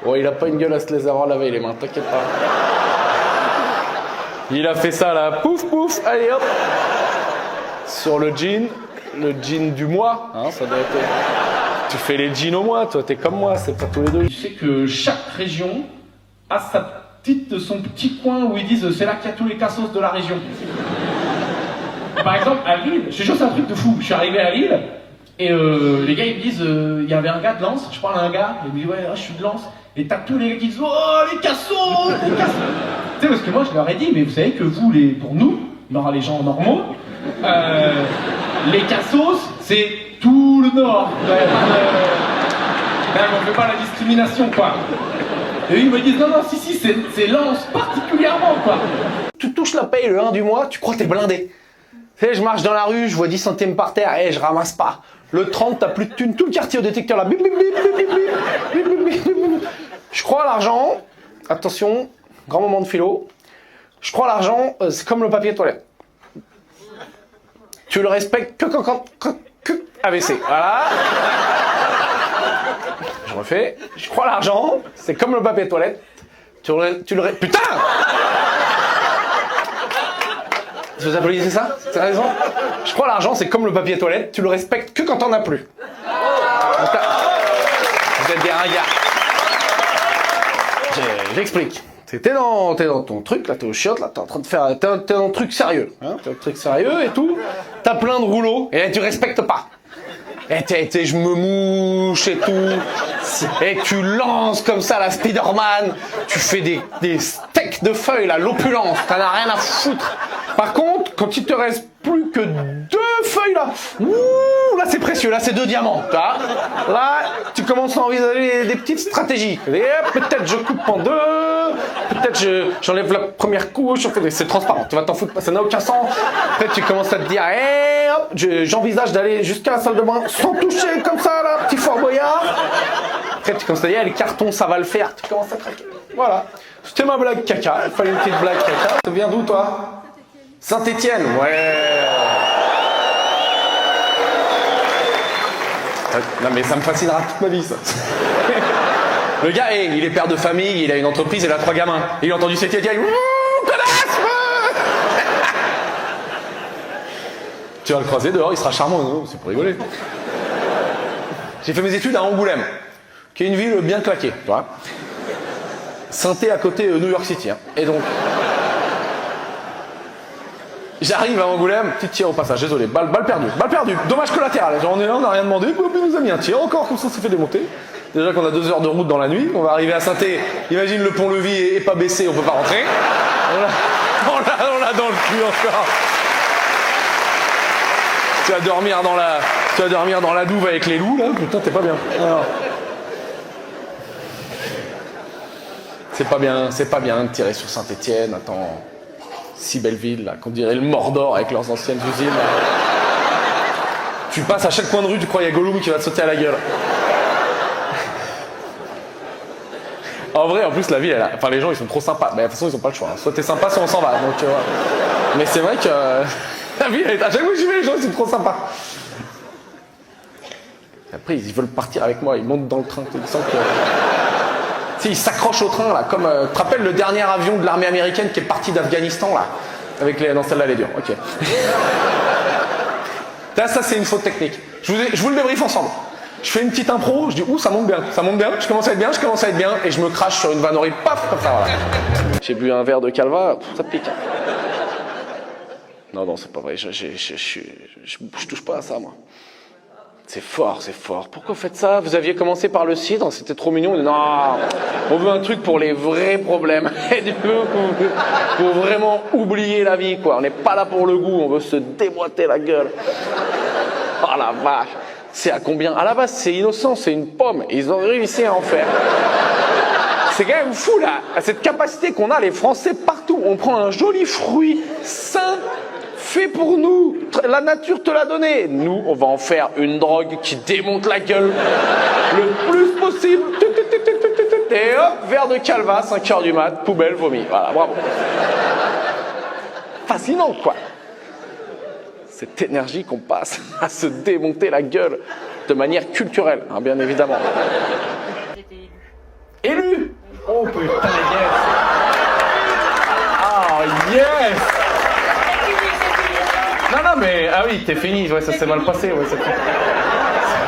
Bon, il a pas une gueule à se les avoir lavé les mains, t'inquiète pas. Il a fait ça là, pouf pouf, allez hop. Sur le jean du mois, hein, ça doit être. Tu fais les jeans au mois, toi, t'es comme moi, c'est pas tous les deux. Tu sais que chaque région a son petit coin où ils disent c'est là qu'il y a tous les cassos de la région. Par exemple, à Lille, je te jure, c'est un truc de fou. Je suis arrivé à Lille et les gars ils me disent il y avait un gars de Lens, je parle à un gars, il me dit ouais, je suis de Lens. Et t'as tous les gars qui disent oh les cassos, les cassos. Tu sais, parce que moi je leur ai dit, mais vous savez que vous, pour nous, les gens normaux, les cassos, c'est tout le Nord. On fait pas la discrimination, quoi. Et eux, ils me disent, non, si, c'est Lens, particulièrement, quoi. Tu touches la paye le 1 du mois, tu crois que t'es blindé. Tu sais, je marche dans la rue, je vois 10 centimes par terre, je ramasse pas. Le 30, t'as plus de thunes, tout le quartier au détecteur, là. Bip, bip, bip, bip, bip, bip, bip, bip, bip. Je crois à l'argent, attention, grand moment de philo. Je crois à l'argent, c'est comme le papier toilette. Tu le respectes que AVC. Voilà. Je refais. Je crois à l'argent, c'est comme le papier toilette. Putain! Vous applaudissez ça? C'est raison? Je crois à l'argent, c'est comme le papier toilette, tu le respectes que quand t'en as plus. Vous êtes des ringards. J'explique. T'es dans ton truc, là, t'es au chiottes, là, t'es en train de faire. T'es dans le truc sérieux, hein, t'es dans le truc sérieux et tout. T'as plein de rouleaux, et là, tu respectes pas. Et je me mouche et tout. Et tu lances comme ça la Spider-Man. Tu fais des steaks de feuilles, là, l'opulence. T'en as rien à foutre. Par contre, quand il te reste plus que 2 feuilles, là, ouh, là, c'est précieux, là, c'est 2 diamants. Là, tu commences à envisager des petites stratégies. Peut-être je coupe en 2, peut-être j'enlève la première couche. C'est transparent, tu vas t'en foutre pas, ça n'a aucun sens. Après, tu commences à te dire, hop, j'envisage d'aller jusqu'à la salle de bain sans toucher, comme ça, là, petit Fort Boyard. Après, tu commences à dire, les cartons, ça va le faire. Tu commences à craquer. Voilà. C'était ma blague caca. Il fallait une petite blague caca. Ça vient d'où, toi? Saint-Étienne, ouais. Non mais ça me fascinera toute ma vie, ça. Le gars, il est père de famille, il a une entreprise, il a 3 gamins. Il a entendu Saint-Étienne, connasse. Tu vas le croiser dehors, il sera charmant, non? C'est pour rigoler. J'ai fait mes études à Angoulême, qui est une ville bien claquée, tu vois. Saint-É à côté New York City, hein. Et donc... J'arrive à Angoulême, petit tir au passage, désolé, balle perdue, dommage collatéral. Genre on est là, on n'a rien demandé, il nous a mis un tir, encore comme ça s'est fait démonter. Déjà qu'on a 2 heures de route dans la nuit, on va arriver à Saint-É, imagine le pont-levis est pas baissé, on peut pas rentrer. On l'a dans le cul encore. Tu vas dormir dans la douve avec les loups là, putain t'es pas bien. Alors. C'est pas bien de tirer sur Saint-Étienne, attends. Si belle ville, là, qu'on dirait le Mordor avec leurs anciennes usines. Là. Tu passes à chaque coin de rue, tu crois qu'il y a Gollum qui va te sauter à la gueule. En vrai, en plus, la ville, enfin, les gens, ils sont trop sympas. Mais de toute façon, ils ont pas le choix. Soit t'es sympa, soit on s'en va. Donc, tu vois. Mais c'est vrai que la ville, à chaque fois que j'y vais, les gens, ils sont trop sympas. Après, ils veulent partir avec moi. Ils montent dans le train. Ils sentent que... Tu sais, ils s'accrochent au train, là, comme... tu te rappelles le dernier avion de l'armée américaine qui est parti d'Afghanistan, là? Non, celle-là, elle est dure, ok. Là, ça, c'est une faute technique. Je vous le débriefe ensemble. Je fais une petite impro, je dis, ouh, ça monte bien, je commence à être bien, et je me crache sur une vanne horrible, paf, comme ça, voilà. J'ai bu un verre de Calva, ça pique. Non, c'est pas vrai, je touche pas à ça, moi. C'est fort. Pourquoi vous faites ça? Vous aviez commencé par le cidre, c'était trop mignon. Non, on veut un truc pour les vrais problèmes. Et du coup, pour vraiment oublier la vie, quoi. On n'est pas là pour le goût, on veut se déboîter la gueule. Oh la vache. C'est à combien? À la base, c'est innocent, c'est une pomme. Et ils ont réussi à en faire. C'est quand même fou, là. Cette capacité qu'on a, les Français, partout. On prend un joli fruit sain, fait pour nous. La nature te l'a donné. Nous, on va en faire une drogue qui démonte la gueule le plus possible. Et hop, verre de Calva, 5h du mat, poubelle, vomi. Voilà, bravo. fascinant, quoi. Cette énergie qu'on passe à se démonter la gueule de manière culturelle, hein, bien évidemment. J'étais élue. Élu. Oh putain, yes. Ah, yes. Non, mais... Ah oui, t'es fini, ouais, ça s'est mal passé, ouais, c'est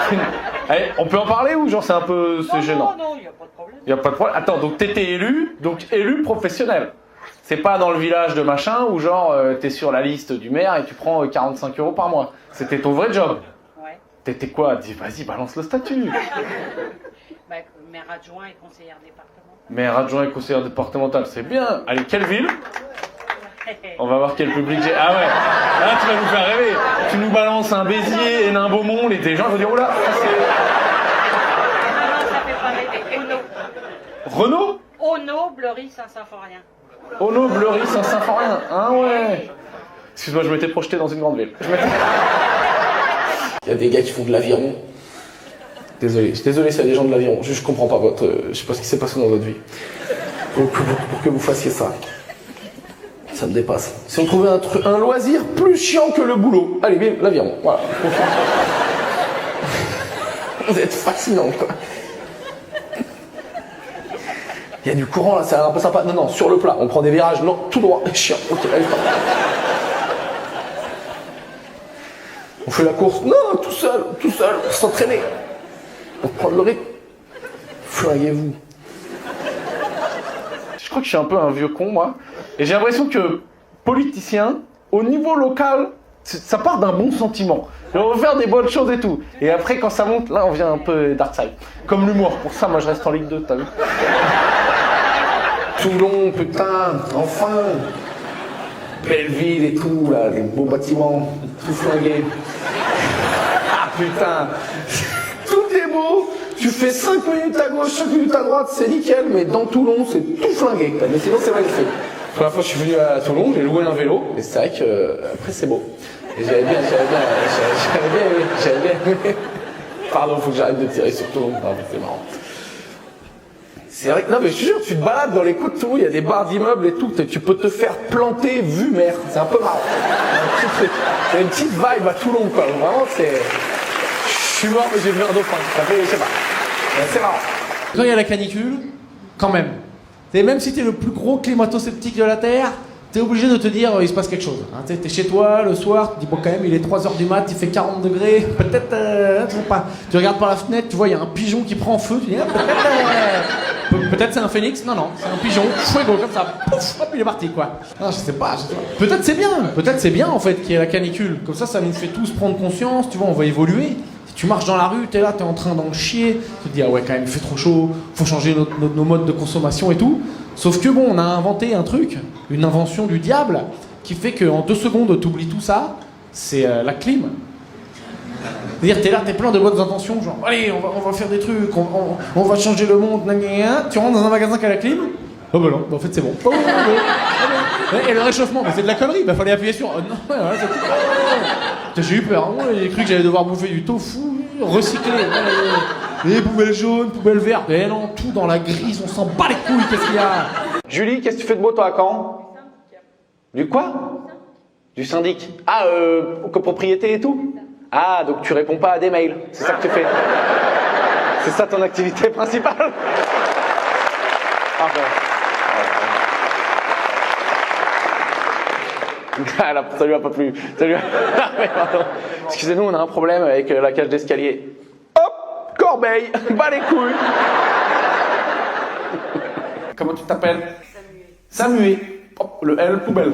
fini. Allez, on peut en parler ou genre c'est un peu... C'est gênant? Non, il n'y a pas de problème. Y a pas de problème. Attends, donc t'étais élu, donc élu professionnel. C'est pas dans le village de machin où genre t'es sur la liste du maire et tu prends 45 € par mois. C'était ton vrai job. Ouais. T'étais quoi? Dis, vas-y, balance le statut. Bah, maire adjoint et conseillère départementale. Maire adjoint et conseiller départemental, c'est bien. Allez, quelle ville? On va voir quel public j'ai. Ah ouais, là tu vas nous faire rêver. Tu nous balances un Béziers et un Beaumont, les gens vont dire, oh là, ça c'est... Non, ça fait pas rêver. Renault? Ono, Bleury, Saint-Symphorien. Ono, Bleury, Saint-Symphorien. Ah ouais. Excuse-moi, je m'étais projeté dans une grande ville. Il y a des gars qui font de l'aviron. Désolé, s'il y a des gens de l'aviron. Je comprends pas votre... je sais pas ce qui s'est passé dans votre vie. Pour que vous fassiez ça. Ça me dépasse. Si on trouvait un loisir plus chiant que le boulot. Allez, bim, l'aviron. Voilà. Vous êtes fascinant, quoi. Il y a du courant là, c'est un peu sympa. Non, sur le plat, on prend des virages, non, tout droit, chiant. Ok, allez, on fait la course, non, tout seul, s'entraîner. Pour prendre le rythme. Flinguez-vous. Je crois que je suis un peu un vieux con, moi. Et j'ai l'impression que, politicien, au niveau local, ça part d'un bon sentiment. On veut faire des bonnes choses et tout. Et après, quand ça monte, là, on vient un peu dark side. Comme l'humour. Pour ça, moi, je reste en Ligue 2, t'as vu? Toulon, putain, enfin. Belle ville et tout, là, les beaux bâtiments, tout flingué. Ah, putain. Tout est beau. Tu fais 5 minutes à gauche, 5 minutes à droite, c'est nickel, mais dans Toulon, c'est tout flingué. Mais sinon, c'est magnifique. La première fois que je suis venu à Toulon, j'ai loué un vélo, et c'est vrai que après c'est beau. Et j'avais bien aimé. Pardon, faut que j'arrête de tirer sur Toulon. Non, mais c'est marrant. C'est vrai que, non mais je te jure, tu te balades dans les coups de Toulon, il y a des barres d'immeubles et tout, tu peux te faire planter vue mer. C'est un peu marrant. C'est une petite vibe à Toulon, quoi. Vraiment, c'est... Je suis mort, mais j'ai vu un dauphin. Ça fait, je sais pas. C'est marrant. Quand il y a la canicule, quand même. Même si t'es le plus gros climato-sceptique de la Terre, t'es obligé de te dire il se passe quelque chose. Hein, t'es chez toi le soir, tu te dis bon quand même il est 3h du mat, il fait 40 degrés, peut-être pas. Tu regardes par la fenêtre, tu vois il y a un pigeon qui prend feu, tu dis peut-être c'est un phénix, non c'est un pigeon, fuego comme ça, pouf, hop il est parti quoi. Non je sais pas. Peut-être c'est bien en fait qu'il y ait la canicule, comme ça nous fait tous prendre conscience, tu vois on va évoluer. Tu marches dans la rue, t'es là, t'es en train d'en chier, tu te dis ah ouais quand même il fait trop chaud, faut changer nos modes de consommation et tout. Sauf que bon, on a inventé un truc, une invention du diable, qui fait qu'en 2 secondes t'oublies tout ça, c'est la clim. C'est-à-dire t'es là, t'es plein de bonnes intentions, genre allez on va faire des trucs, on va changer le monde, tu rentres dans un magasin qui a la clim, oh bah non, en fait c'est bon. Oh, et le réchauffement, mais c'est de la connerie, bah fallait appuyer sur. Oh, non, voilà, j'ai eu peur, hein. J'ai cru que j'allais devoir bouffer du tofu, recycler. Les poubelles jaunes, poubelles vertes, mais non, tout dans la grise, on s'en bat les couilles, qu'est-ce qu'il y a? Julie, qu'est-ce que tu fais de beau toi à Caen? Du quoi? Du syndic. Ah, copropriété et tout? Ah, donc tu réponds pas à des mails, c'est ça que tu fais? C'est ça ton activité principale? Ah bon. Ah là, ça lui a pas plu. Ah, mais pardon. Excusez-nous, on a un problème avec la cage d'escalier. Hop, corbeille, bas les couilles. Comment tu t'appelles? Samuel. Hop, le L, poubelle.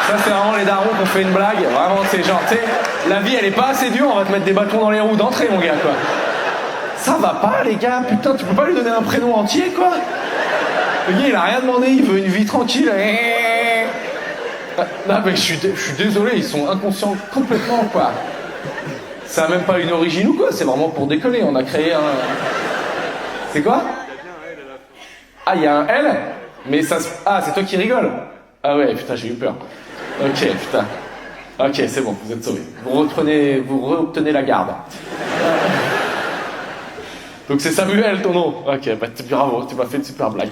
Ça, c'est vraiment les darons qu'on fait une blague. Vraiment, c'est genre, tu sais, la vie, elle est pas assez dure, on va te mettre des bâtons dans les roues d'entrée, mon gars, quoi. Ça va pas, les gars, putain, tu peux pas lui donner un prénom entier, quoi? Le gars, il a rien demandé, il veut une vie tranquille. Non mais je suis désolé, ils sont inconscients complètement quoi. Ça a même pas une origine ou quoi, c'est vraiment pour déconner, on a créé un... C'est quoi? Ah il y a un L? Mais ça se... Ah c'est toi qui rigoles? Ah ouais putain j'ai eu peur. Ok putain. Ok c'est bon, vous êtes sauvés. Vous reobtenez la garde. Donc c'est Samuel ton nom? Ok bah bravo, tu m'as fait une super blague.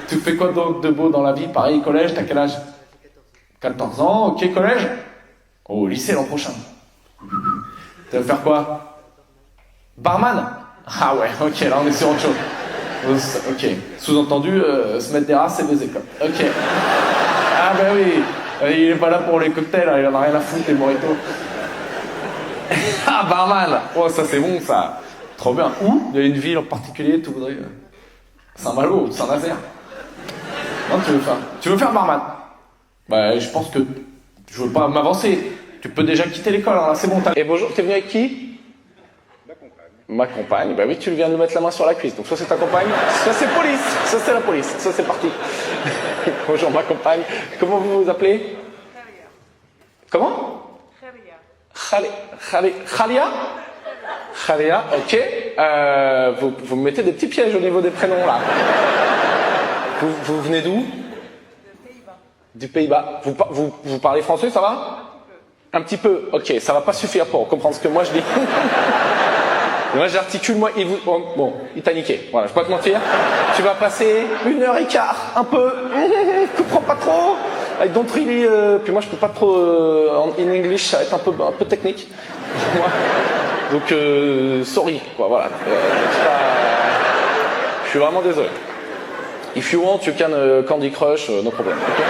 Tu fais quoi donc de beau dans la vie? Pareil, collège, t'as quel âge? 14 ans, ok, collège? Oh, lycée l'an prochain. Tu vas faire quoi? Barman? Ah ouais, ok, là on est sur autre chose. Ok, sous-entendu, se mettre des races et baiser quoi. Ok. Ah ben oui, il est pas là pour les cocktails, hein, il en a rien à foutre des mojitos. Ah, barman! Oh, ça c'est bon ça. Trop bien. Où? Il y a une ville en particulier, tu voudrais... Saint-Malo, Saint-Nazaire. Non, tu veux faire barman? Bah, je pense que je veux pas m'avancer. Tu peux déjà quitter l'école, hein, là, c'est bon. Et bonjour, t'es venu avec qui? Ma compagne. Bah oui, tu viens de lui mettre la main sur la cuisse. Donc soit c'est ta compagne, soit c'est police, soit c'est la police, soit c'est parti. Bonjour ma compagne. Comment vous vous appelez? Comment? Khalia? Khalia, ok. Vous me mettez des petits pièges au niveau des prénoms là. Vous venez d'où? Du Pays-Bas. Vous parlez français, ça va? Un petit peu. Ok, ça va pas suffire pour comprendre ce que moi je dis. Moi j'articule, il t'a niqué. Voilà, je peux pas te mentir. Tu vas passer 1h15, un peu. Je comprends pas trop. I don't really. Puis moi je peux pas trop. En English, ça va être un peu technique. Donc sorry, quoi. Voilà. Je suis vraiment désolé. If you want, you can Candy Crush, no problem. Okay?